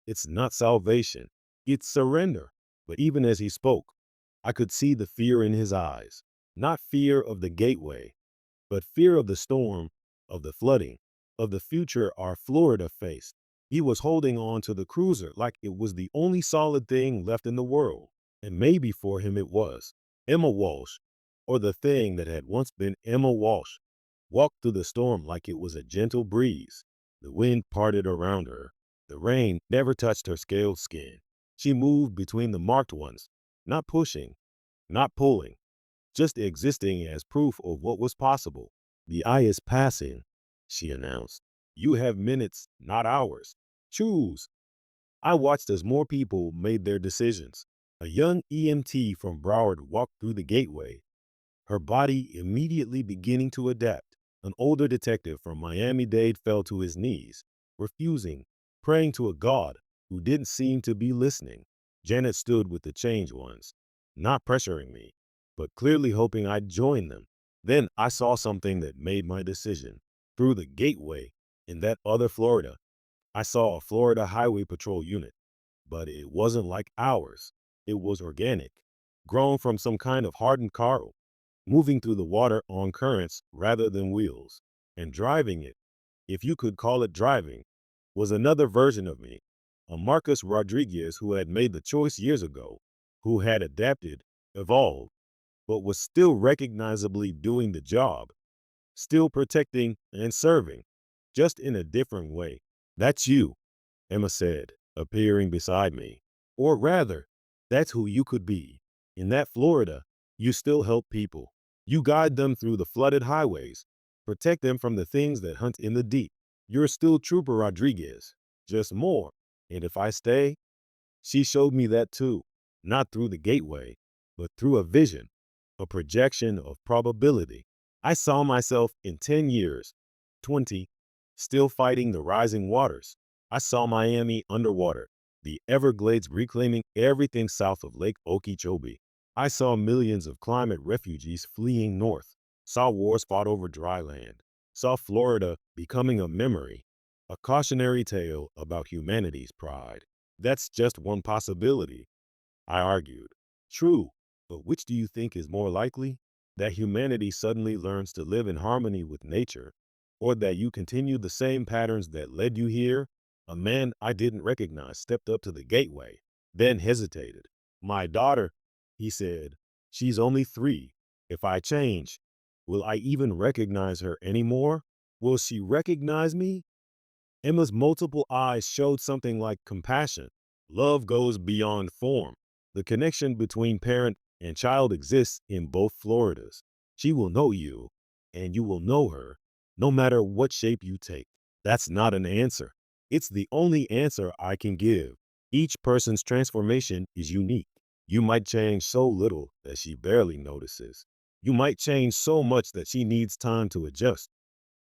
it's not salvation. It's surrender. But even as he spoke, I could see the fear in his eyes. Not fear of the gateway, but fear of the storm, of the flooding, of the future our Florida faced. He was holding on to the cruiser like it was the only solid thing left in the world. And maybe for him it was. Emma Walsh, or the thing that had once been Emma Walsh, walked through the storm like it was a gentle breeze. The wind parted around her. The rain never touched her scaled skin. She moved between the marked ones, not pushing, not pulling, just existing as proof of what was possible. The eye is passing, she announced. You have minutes, not hours. Choose. I watched as more people made their decisions. A young EMT from Broward walked through the gateway, her body immediately beginning to adapt. An older detective from Miami-Dade fell to his knees, refusing, praying to a God who didn't seem to be listening. Janet stood with the changed ones, not pressuring me, but clearly hoping I'd join them. Then I saw something that made my decision. Through the gateway, in that other Florida, I saw a Florida Highway Patrol unit, but it wasn't like ours. It was organic, grown from some kind of hardened coral, moving through the water on currents rather than wheels. And driving it, if you could call it driving, was another version of me, a Marcus Rodriguez who had made the choice years ago, who had adapted, evolved, but was still recognizably doing the job, still protecting and serving, just in a different way. That's you, Emma said, appearing beside me. Or rather, that's who you could be. In that Florida, you still help people. You guide them through the flooded highways, protect them from the things that hunt in the deep. You're still Trooper Rodriguez, just more. And if I stay, she showed me that too, not through the gateway, but through a vision, a projection of probability. I saw myself in 10 years, 20, still fighting the rising waters. I saw Miami underwater, the Everglades reclaiming everything south of Lake Okeechobee. I saw millions of climate refugees fleeing north, saw wars fought over dry land, saw Florida becoming a memory, a cautionary tale about humanity's pride. That's just one possibility, I argued. True, but which do you think is more likely? That humanity suddenly learns to live in harmony with nature, or that you continue the same patterns that led you here? A man I didn't recognize stepped up to the gateway, then hesitated. My daughter, he said, she's only 3. If I change, will I even recognize her anymore? Will she recognize me? Emma's multiple eyes showed something like compassion. Love goes beyond form. The connection between parent and child exists in both Floridas. She will know you, and you will know her, no matter what shape you take. That's not an answer. It's the only answer I can give. Each person's transformation is unique. You might change so little that she barely notices. You might change so much that she needs time to adjust,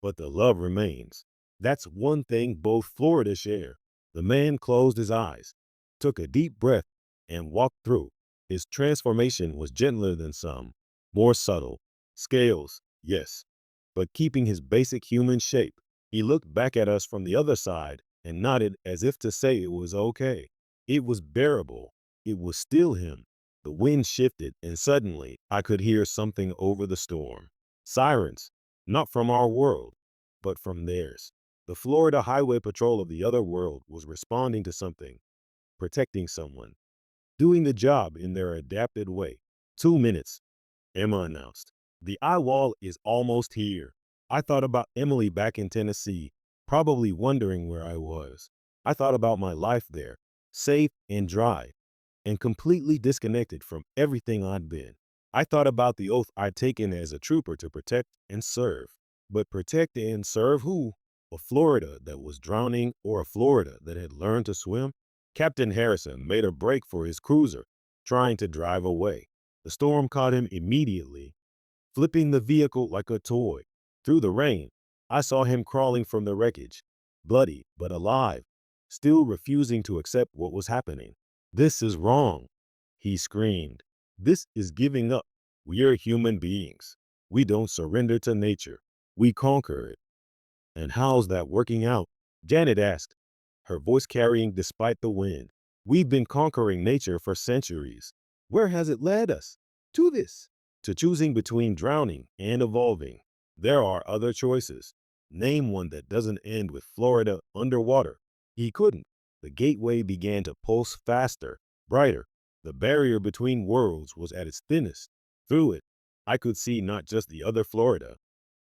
but the love remains. That's one thing both Florida share. The man closed his eyes, took a deep breath, and walked through. His transformation was gentler than some, more subtle. Scales, yes, but keeping his basic human shape. He looked back at us from the other side and nodded as if to say it was okay. It was bearable. It was still him. The wind shifted, and suddenly I could hear something over the storm. Sirens, not from our world, but from theirs. The Florida Highway Patrol of the other world was responding to something, protecting someone, doing the job in their adapted way. 2 minutes, Emma announced. The eye wall is almost here. I thought about Emily back in Tennessee, probably wondering where I was. I thought about my life there, safe and dry, and completely disconnected from everything I'd been. I thought about the oath I'd taken as a trooper to protect and serve. But protect and serve who? A Florida that was drowning or a Florida that had learned to swim? Captain Harrison made a break for his cruiser, trying to drive away. The storm caught him immediately, flipping the vehicle like a toy. Through the rain, I saw him crawling from the wreckage, bloody but alive, still refusing to accept what was happening. "This is wrong," he screamed. "This is giving up. We are human beings. We don't surrender to nature. We conquer it." "And how's that working out?" Janet asked, her voice carrying despite the wind. "We've been conquering nature for centuries. Where has it led us? To this. To choosing between drowning and evolving. There are other choices. Name one that doesn't end with Florida underwater." He couldn't. The gateway began to pulse faster, brighter. The barrier between worlds was at its thinnest. Through it, I could see not just the other Florida,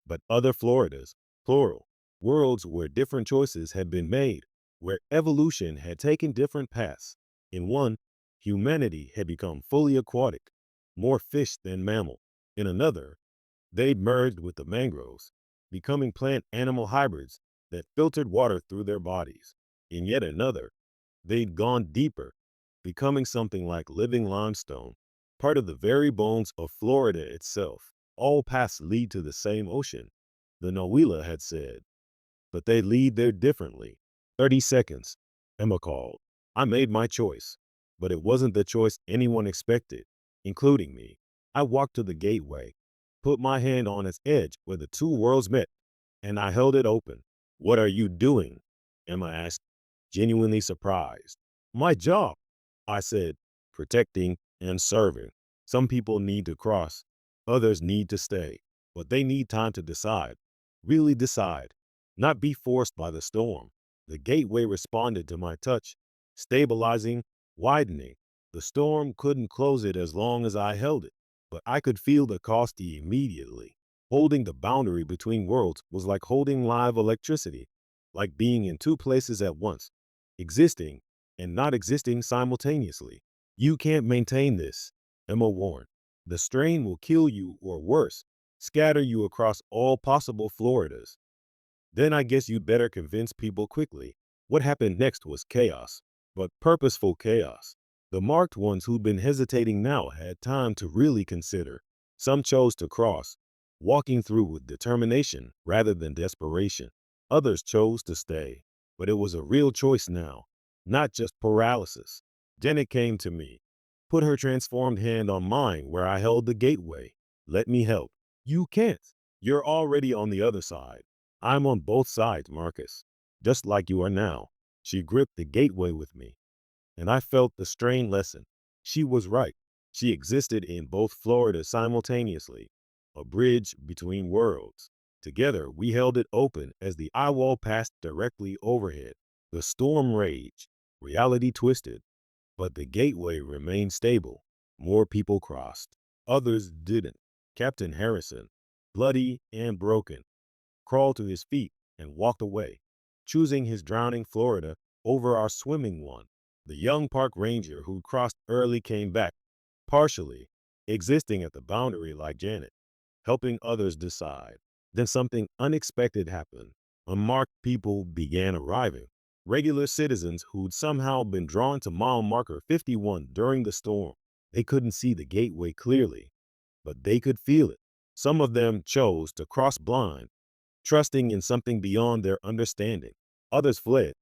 but other Floridas, plural. Worlds where different choices had been made, where evolution had taken different paths. In one, humanity had become fully aquatic, more fish than mammal. In another, they'd merged with the mangroves, becoming plant-animal hybrids that filtered water through their bodies. In yet another, they'd gone deeper, becoming something like living limestone, part of the very bones of Florida itself. All paths lead to the same ocean, the Noela had said, but they lead there differently. 30 seconds, Emma called. I made my choice, but it wasn't the choice anyone expected, including me. I walked to the gateway, put my hand on its edge where the two worlds met, and I held it open. "What are you doing?" Emma asked, genuinely surprised. "My job," I said, "protecting and serving. Some people need to cross, others need to stay, but they need time to decide, really decide, not be forced by the storm." The gateway responded to my touch, stabilizing, widening. The storm couldn't close it as long as I held it, but I could feel the cost immediately. Holding the boundary between worlds was like holding live electricity, like being in two places at once, existing and not existing simultaneously. "You can't maintain this," Emma warned. "The strain will kill you or worse, scatter you across all possible Floridas." "Then I guess you'd better convince people quickly." What happened next was chaos, but purposeful chaos. The marked ones who'd been hesitating now had time to really consider. Some chose to cross, walking through with determination rather than desperation. Others chose to stay, but it was a real choice now, not just paralysis. Janet came to me, put her transformed hand on mine where I held the gateway. "Let me help." "You can't. You're already on the other side." "I'm on both sides, Marcus, just like you are now." She gripped the gateway with me, and I felt the strain lessen. She was right. She existed in both Florida simultaneously, a bridge between worlds. Together, we held it open as the eye wall passed directly overhead. The storm raged, reality twisted, but the gateway remained stable. More people crossed. Others didn't. Captain Harrison, bloody and broken, crawled to his feet and walked away, choosing his drowning Florida over our swimming one. The young park ranger who crossed early came back, partially, existing at the boundary like Janet, helping others decide. Then something unexpected happened. Unmarked people began arriving. Regular citizens who'd somehow been drawn to mile marker 51 during the storm. They couldn't see the gateway clearly, but they could feel it. Some of them chose to cross blind, trusting in something beyond their understanding. Others fled,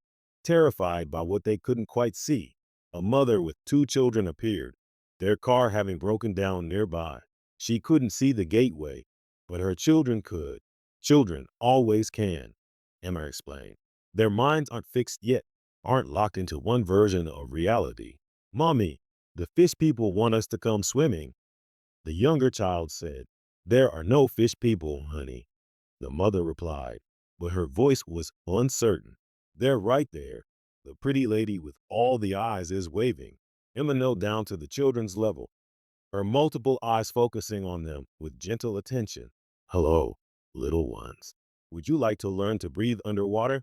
terrified by what they couldn't quite see. A mother with two children appeared, their car having broken down nearby. She couldn't see the gateway, but her children could. Children always can, Emma explained. Their minds aren't fixed yet, aren't locked into one version of reality. "Mommy," The fish people want us to come swimming, the younger child said. There are no fish people, honey, the mother replied, but her voice was uncertain. They're right there. The pretty lady with all the eyes is waving. Emma knelt down to the children's level, her multiple eyes focusing on them with gentle attention. Hello, little ones. Would you like to learn to breathe underwater?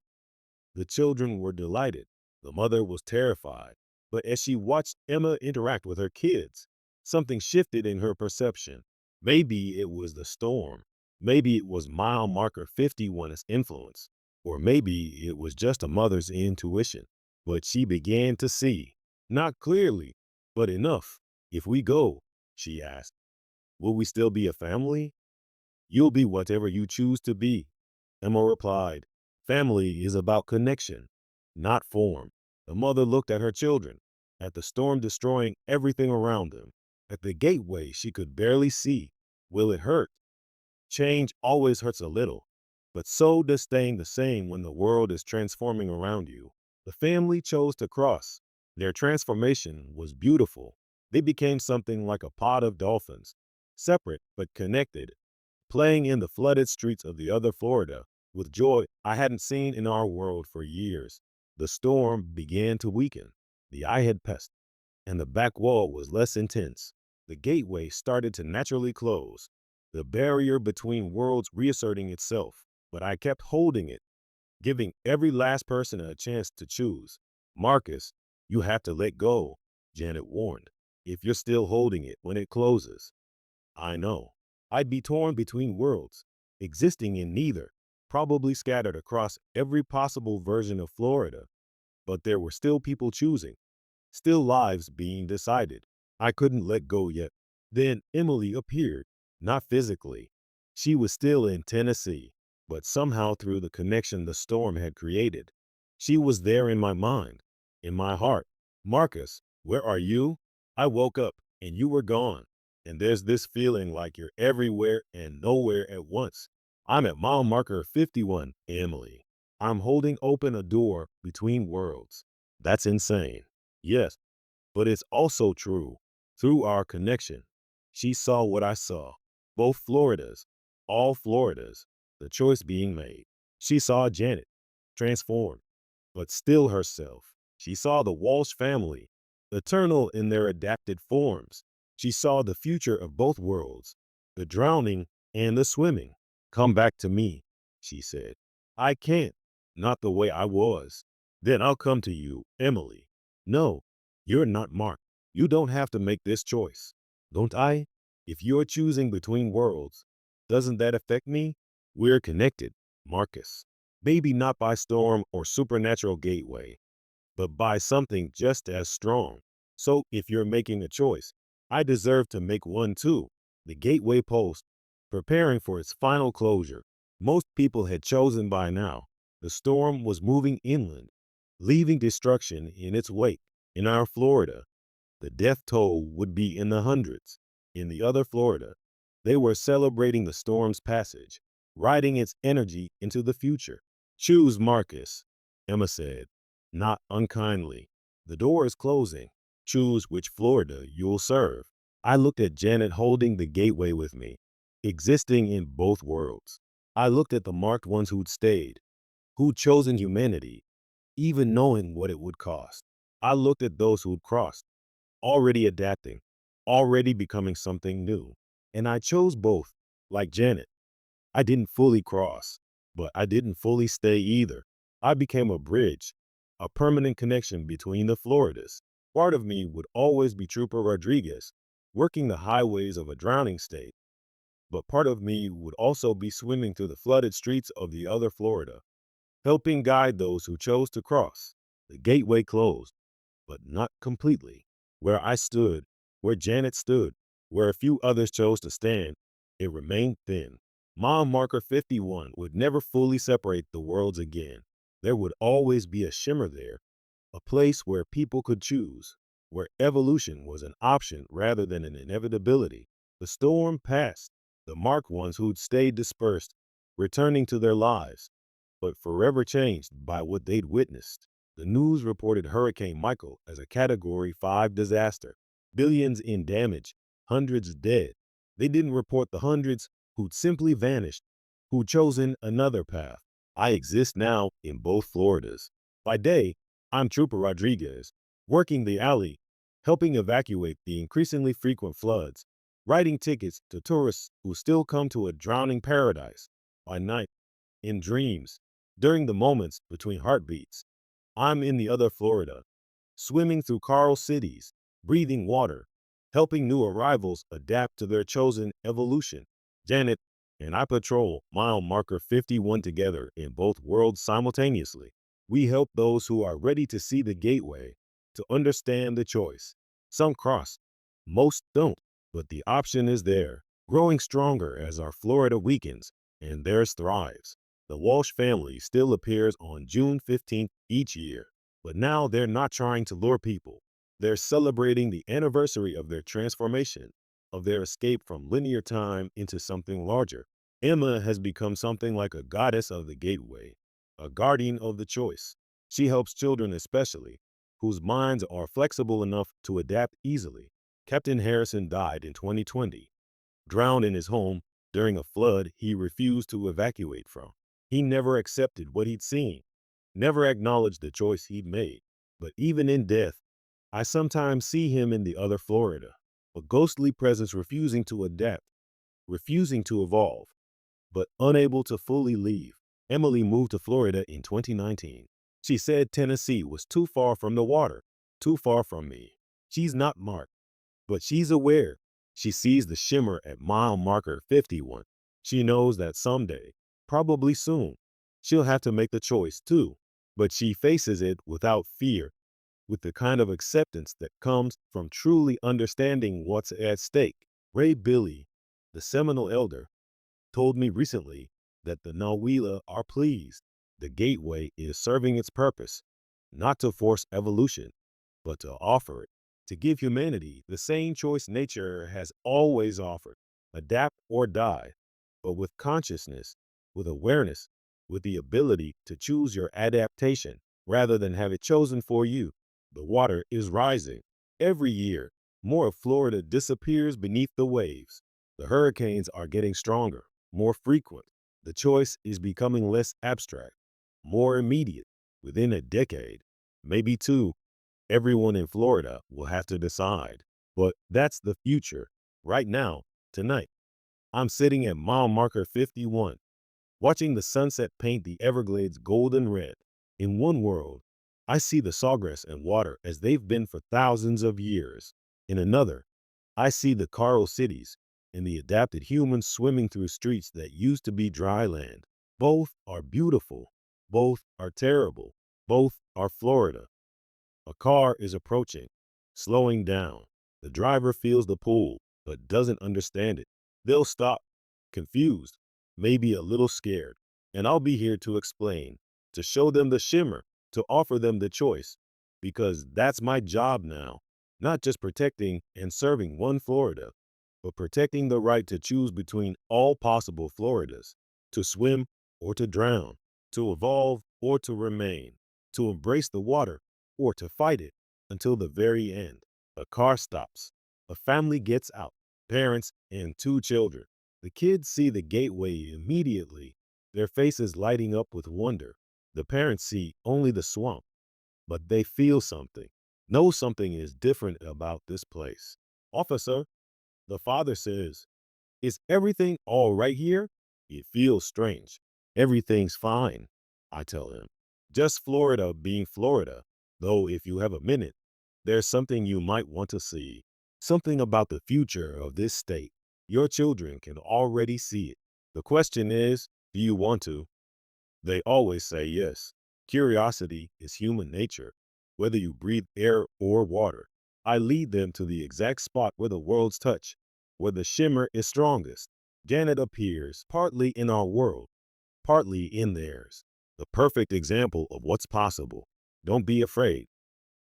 The children were delighted. The mother was terrified. But as she watched Emma interact with her kids, something shifted in her perception. Maybe it was the storm. Maybe it was mile marker 51's influence. Or maybe it was just a mother's intuition. But she began to see. Not clearly, but enough. If we go, she asked, will we still be a family? You'll be whatever you choose to be, Emma replied. Family is about connection, not form. The mother looked at her children, at the storm destroying everything around them, at the gateway she could barely see. Will it hurt? Change always hurts a little, but so does staying the same when the world is transforming around you. The family chose to cross. Their transformation was beautiful. They became something like a pod of dolphins, separate but connected, playing in the flooded streets of the other Florida with joy I hadn't seen in our world for years. The storm began to weaken. The eye had passed, and the back wall was less intense. The gateway started to naturally close, the barrier between worlds reasserting itself. But I kept holding it, giving every last person a chance to choose. Marcus, you have to let go, Janet warned, if you're still holding it when it closes. I know. I'd be torn between worlds, existing in neither, probably scattered across every possible version of Florida. But there were still people choosing, still lives being decided. I couldn't let go yet. Then Emily appeared, not physically. She was still in Tennessee, but somehow through the connection the storm had created. She was there in my mind, in my heart. Marcus, where are you? I woke up and you were gone. And there's this feeling like you're everywhere and nowhere at once. I'm at mile marker 51, Emily. I'm holding open a door between worlds. That's insane. Yes, but it's also true. Through our connection, she saw what I saw. Both Floridas, all Floridas, the choice being made. She saw Janet, transformed, but still herself. She saw the Walsh family, eternal in their adapted forms. She saw the future of both worlds, the drowning and the swimming. Come back to me, she said. I can't, not the way I was. Then I'll come to you, Emily. No, you're not Mark. You don't have to make this choice. Don't I? If you're choosing between worlds, doesn't that affect me? We're connected, Marcus. Maybe not by storm or supernatural gateway, but by something just as strong. So if you're making a choice, I deserve to make one too. The gateway post, preparing for its final closure. Most people had chosen by now. The storm was moving inland, leaving destruction in its wake. In our Florida, the death toll would be in the hundreds. In the other Florida, they were celebrating the storm's passage, riding its energy into the future. Choose Marcus, Emma said, not unkindly. The door is closing. Choose which Florida you'll serve. I looked at Janet holding the gateway with me, existing in both worlds. I looked at the marked ones who'd stayed, who'd chosen humanity, even knowing what it would cost. I looked at those who'd crossed, already adapting, already becoming something new. And I chose both, like Janet. I didn't fully cross, but I didn't fully stay either. I became a bridge, a permanent connection between the Floridas. Part of me would always be Trooper Rodriguez, working the highways of a drowning state, but part of me would also be swimming through the flooded streets of the other Florida, helping guide those who chose to cross. The gateway closed, but not completely. Where I stood, where Janet stood, where a few others chose to stand, it remained thin. Mile marker 51 would never fully separate the worlds again. There would always be a shimmer there, a place where people could choose, where evolution was an option rather than an inevitability. The storm passed, the marked ones who'd stayed dispersed, returning to their lives, but forever changed by what they'd witnessed. The news reported Hurricane Michael as a Category 5 disaster. Billions in damage, hundreds dead. They didn't report the hundreds who'd simply vanished, who'd chosen another path. I exist now in both Floridas. By day, I'm Trooper Rodriguez, working the alley, helping evacuate the increasingly frequent floods, writing tickets to tourists who still come to a drowning paradise. By night, in dreams, during the moments between heartbeats, I'm in the other Florida, swimming through coral cities, breathing water, helping new arrivals adapt to their chosen evolution. Janet and I patrol mile marker 51 together in both worlds simultaneously. We help those who are ready to see the gateway, to understand the choice. Some cross, most don't, but the option is there, growing stronger as our Florida weakens and theirs thrives. The Walsh family still appears on June 15th each year, but now they're not trying to lure people. They're celebrating the anniversary of their transformation, of their escape from linear time into something larger. Emma has become something like a goddess of the gateway, a guardian of the choice. She helps children especially, whose minds are flexible enough to adapt easily. Captain Harrison died in 2020, drowned in his home during a flood he refused to evacuate from. He never accepted what he'd seen, never acknowledged the choice he'd made. But even in death, I sometimes see him in the other Florida, a ghostly presence refusing to adapt, refusing to evolve, but unable to fully leave. Emily moved to Florida in 2019. She said Tennessee was too far from the water, too far from me. She's not marked, but she's aware. She sees the shimmer at mile marker 51. She knows that someday, probably soon, she'll have to make the choice too. But she faces it without fear, with the kind of acceptance that comes from truly understanding what's at stake. Ray Billy, the Seminole elder, told me recently that the Nawila are pleased. The gateway is serving its purpose, not to force evolution, but to offer it, to give humanity the same choice nature has always offered, adapt or die, but with consciousness, with awareness, with the ability to choose your adaptation rather than have it chosen for you. The water is rising. Every year, more of Florida disappears beneath the waves. The hurricanes are getting stronger, more frequent. The choice is becoming less abstract, more immediate. Within a decade, maybe two, everyone in Florida will have to decide. But that's the future. Right now, tonight, I'm sitting at mile marker 51, watching the sunset paint the Everglades golden red. In one world, I see the sawgrass and water as they've been for thousands of years. In another, I see the coral cities and the adapted humans swimming through streets that used to be dry land. Both are beautiful. Both are terrible. Both are Florida. A car is approaching, slowing down. The driver feels the pull, but doesn't understand it. They'll stop, confused, maybe a little scared. And I'll be here to explain, to show them the shimmer, to offer them the choice. Because that's my job now. Not just protecting and serving one Florida, but protecting the right to choose between all possible Floridas, to swim or to drown, to evolve or to remain, to embrace the water or to fight it until the very end. A car stops. A family gets out, parents and two children. The kids see the gateway immediately, their faces lighting up with wonder. The parents see only the swamp, but they feel something, know something is different about this place. Officer, the father says, is everything all right here? It feels strange. Everything's fine, I tell him. Just Florida being Florida. Though if you have a minute, there's something you might want to see. Something about the future of this state. Your children can already see it. The question is, do you want to? They always say yes. Curiosity is human nature, whether you breathe air or water. I lead them to the exact spot where the worlds touch, where the shimmer is strongest. Janet appears partly in our world, partly in theirs. The perfect example of what's possible. Don't be afraid,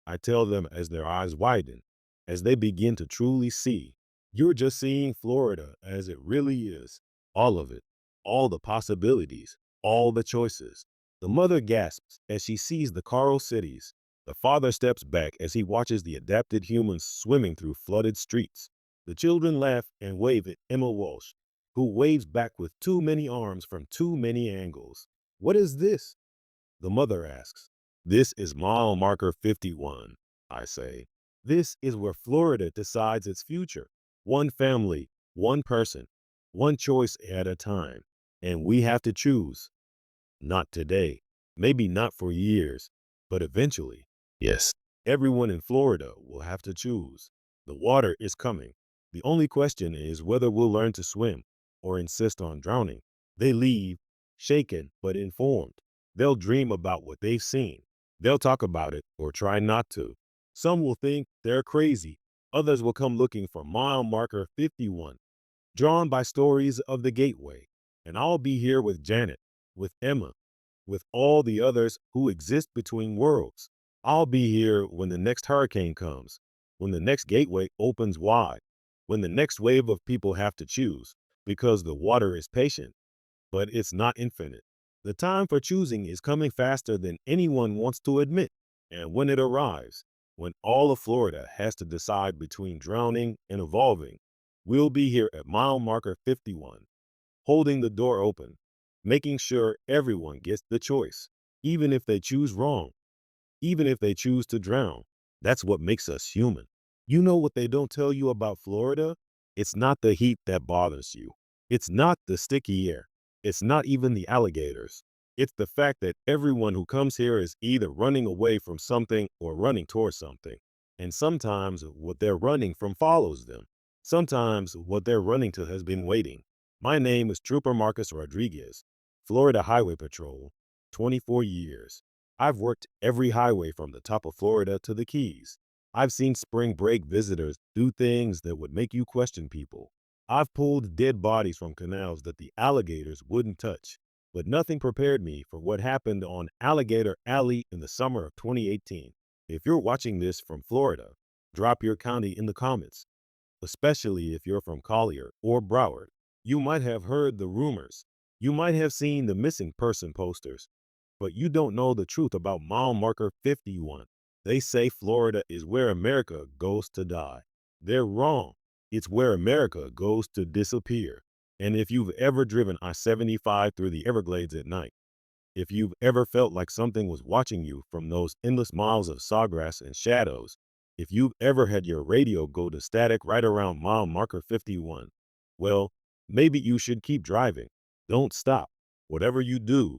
I tell them as their eyes widen, as they begin to truly see. You're just seeing Florida as it really is. All of it, all the possibilities, all the choices. The mother gasps as she sees the coral cities, The father steps back as he watches the adapted humans swimming through flooded streets. The children laugh and wave at Emma Walsh, who waves back with too many arms from too many angles. What is this? The mother asks. This is mile marker 51, I say. This is where Florida decides its future. One family, one person, one choice at a time. And we have to choose. Not today, maybe not for years, but eventually. Yes, everyone in Florida will have to choose. The water is coming. The only question is whether we'll learn to swim or insist on drowning. They leave, shaken but informed. They'll dream about what they've seen. They'll talk about it or try not to. Some will think they're crazy. Others will come looking for mile marker 51, drawn by stories of the gateway. And I'll be here with Janet, with Emma, with all the others who exist between worlds. I'll be here when the next hurricane comes, when the next gateway opens wide, when the next wave of people have to choose, because the water is patient, but it's not infinite. The time for choosing is coming faster than anyone wants to admit. And when it arrives, when all of Florida has to decide between drowning and evolving, we'll be here at mile marker 51, holding the door open, making sure everyone gets the choice, even if they choose wrong, even if they choose to drown. That's what makes us human. You know what they don't tell you about Florida? It's not the heat that bothers you. It's not the sticky air. It's not even the alligators. It's the fact that everyone who comes here is either running away from something or running towards something. And sometimes what they're running from follows them. Sometimes what they're running to has been waiting. My name is Trooper Marcus Rodriguez, Florida Highway Patrol, 24 years. I've worked every highway from the top of Florida to the Keys. I've seen spring break visitors do things that would make you question people. I've pulled dead bodies from canals that the alligators wouldn't touch. But nothing prepared me for what happened on Alligator Alley in the summer of 2018. If you're watching this from Florida, drop your county in the comments, especially if you're from Collier or Broward. You might have heard the rumors. You might have seen the missing person posters, but you don't know the truth about mile marker 51. They say Florida is where America goes to die. They're wrong. It's where America goes to disappear. And if you've ever driven I-75 through the Everglades at night, if you've ever felt like something was watching you from those endless miles of sawgrass and shadows, if you've ever had your radio go to static right around mile marker 51, well, maybe you should keep driving. Don't stop. Whatever you do,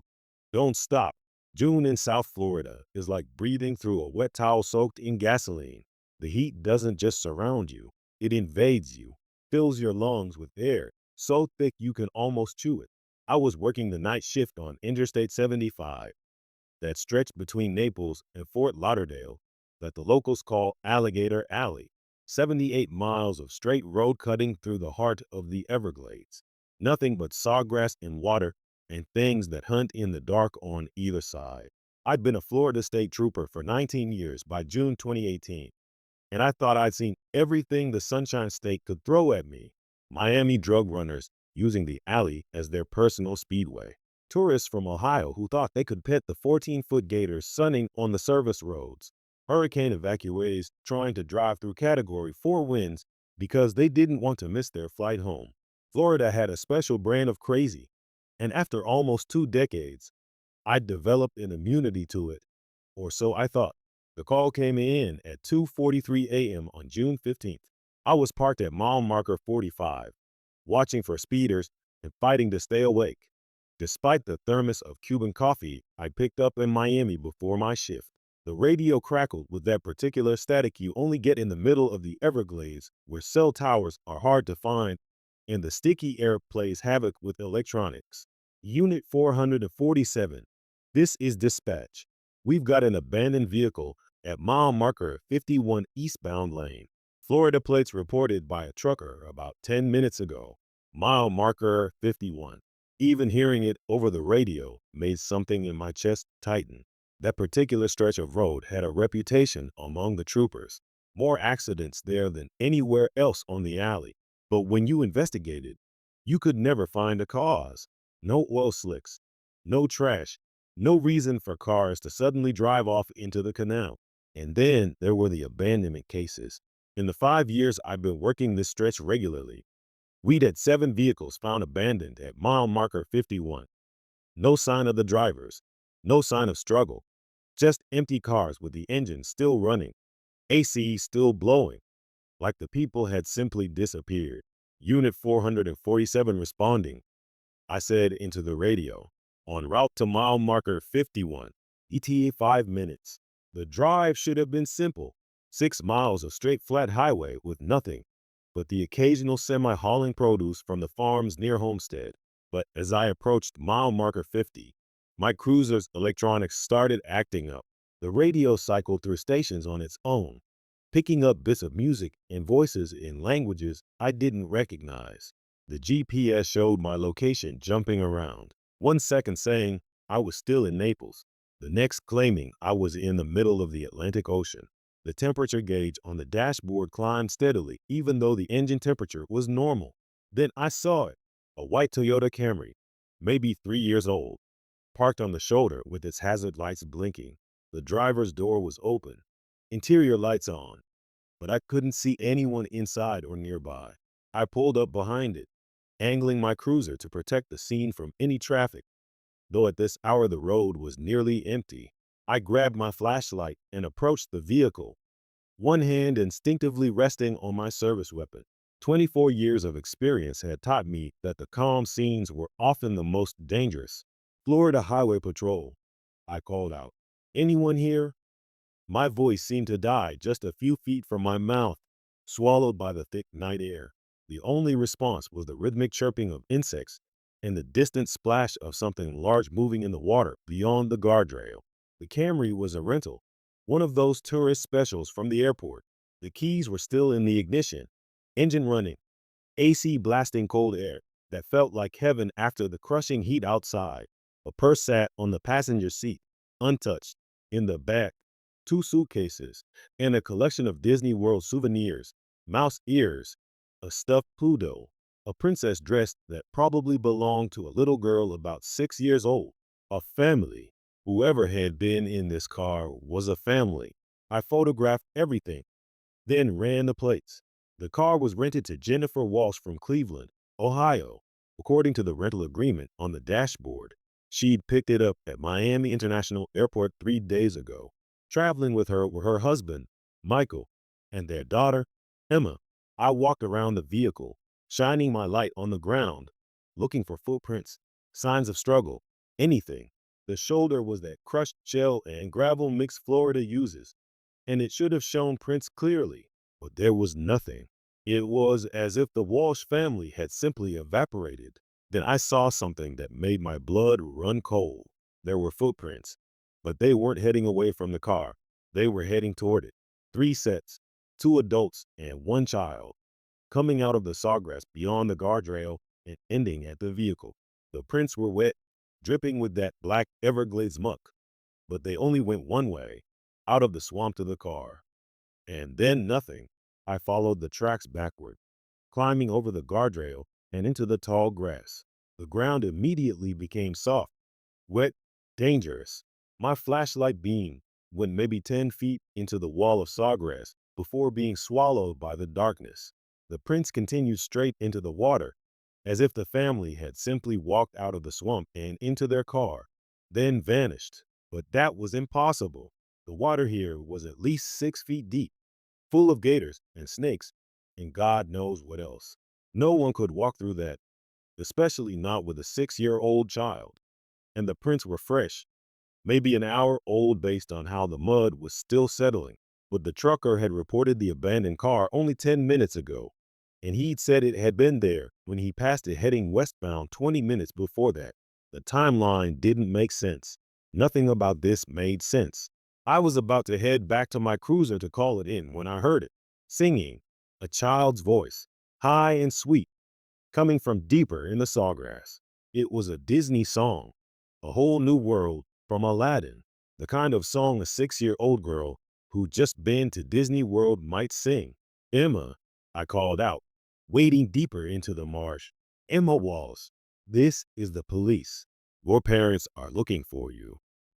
don't stop. June in South Florida is like breathing through a wet towel soaked in gasoline. The heat doesn't just surround you, it invades you, fills your lungs with air so thick you can almost chew it. I was working the night shift on Interstate 75, that stretch between Naples and Fort Lauderdale that the locals call Alligator Alley. 78 miles of straight road cutting through the heart of the Everglades. Nothing but sawgrass and water and things that hunt in the dark on either side. I'd been a Florida State Trooper for 19 years by June 2018, and I thought I'd seen everything the Sunshine State could throw at me. Miami drug runners using the alley as their personal speedway. Tourists from Ohio who thought they could pet the 14-foot gators sunning on the service roads. Hurricane evacuees trying to drive through Category 4 winds because they didn't want to miss their flight home. Florida had a special brand of crazy, and after almost 2 decades, I'd developed an immunity to it, or so I thought. The call came in at 2:43 a.m. on June 15th. I was parked at mile marker 45, watching for speeders and fighting to stay awake, despite the thermos of Cuban coffee I picked up in Miami before my shift. The radio crackled with that particular static you only get in the middle of the Everglades, where cell towers are hard to find, and the sticky air plays havoc with electronics. Unit 447. This is dispatch. We've got an abandoned vehicle at mile marker 51 eastbound lane. Florida plates reported by a trucker about 10 minutes ago. Mile marker 51. Even hearing it over the radio made something in my chest tighten. That particular stretch of road had a reputation among the troopers. More accidents there than anywhere else on the alley. But when you investigated, you could never find a cause. No oil slicks, no trash, no reason for cars to suddenly drive off into the canal. And then there were the abandonment cases. In the 5 years I've been working this stretch regularly, we'd had 7 vehicles found abandoned at mile marker 51. No sign of the drivers, no sign of struggle, just empty cars with the engines still running, AC still blowing, like the people had simply disappeared. Unit 447 responding, I said into the radio. En route to mile marker 51. ETA 5 minutes. The drive should have been simple. 6 miles of straight flat highway with nothing but the occasional semi hauling produce from the farms near Homestead. But as I approached mile marker 50, my cruiser's electronics started acting up. The radio cycled through stations on its own, picking up bits of music and voices in languages I didn't recognize. The GPS showed my location jumping around. 1 second saying I was still in Naples, the next claiming I was in the middle of the Atlantic Ocean. The temperature gauge on the dashboard climbed steadily, even though the engine temperature was normal. Then I saw it, a white Toyota Camry, maybe 3 years old, parked on the shoulder with its hazard lights blinking. The driver's door was open, interior lights on, but I couldn't see anyone inside or nearby. I pulled up behind it, angling my cruiser to protect the scene from any traffic. Though at this hour the road was nearly empty, I grabbed my flashlight and approached the vehicle, one hand instinctively resting on my service weapon. 24 years of experience had taught me that the calm scenes were often the most dangerous. Florida Highway Patrol, I called out. Anyone here? My voice seemed to die just a few feet from my mouth, swallowed by the thick night air. The only response was the rhythmic chirping of insects and the distant splash of something large moving in the water beyond the guardrail. The Camry was a rental, one of those tourist specials from the airport. The keys were still in the ignition, engine running, AC blasting cold air that felt like heaven after the crushing heat outside. A purse sat on the passenger seat, untouched. In the back, 2 suitcases and a collection of Disney World souvenirs, mouse ears, a stuffed Pluto, a princess dress that probably belonged to a little girl about 6 years old. A family. Whoever had been in this car was a family. I photographed everything, then ran the plates. The car was rented to Jennifer Walsh from Cleveland, Ohio. According to the rental agreement on the dashboard, she'd picked it up at Miami International Airport 3 days ago. Traveling with her were her husband, Michael, and their daughter, Emma. I walked around the vehicle, shining my light on the ground, looking for footprints, signs of struggle, anything. The shoulder was that crushed shell and gravel mix Florida uses, and it should have shown prints clearly, but there was nothing. It was as if the Walsh family had simply evaporated. Then I saw something that made my blood run cold. There were footprints, but they weren't heading away from the car. They were heading toward it. 3 sets, 2 adults and 1 child, coming out of the sawgrass beyond the guardrail and ending at the vehicle. The prints were wet, dripping with that black Everglades muck, but they only went one way, out of the swamp to the car. And then nothing. I followed the tracks backward, climbing over the guardrail and into the tall grass. The ground immediately became soft, wet, dangerous. My flashlight beam went maybe 10 feet into the wall of sawgrass before being swallowed by the darkness. The prints continued straight into the water, as if the family had simply walked out of the swamp and into their car, then vanished. But that was impossible. The water here was at least 6 feet deep, full of gators and snakes, and God knows what else. No one could walk through that, especially not with a 6-year-old child. And the prints were fresh, maybe an hour old based on how the mud was still settling. But the trucker had reported the abandoned car only 10 minutes ago, and he'd said it had been there when he passed it heading westbound 20 minutes before that. The timeline didn't make sense. Nothing about this made sense. I was about to head back to my cruiser to call it in when I heard it, singing, a child's voice, high and sweet, coming from deeper in the sawgrass. It was a Disney song, a whole new world from Aladdin, the kind of song a 6-year-old girl who'd just been to Disney World might sing. Emma, I called out, wading deeper into the marsh. Emma Walls, this is the police. Your parents are looking for you.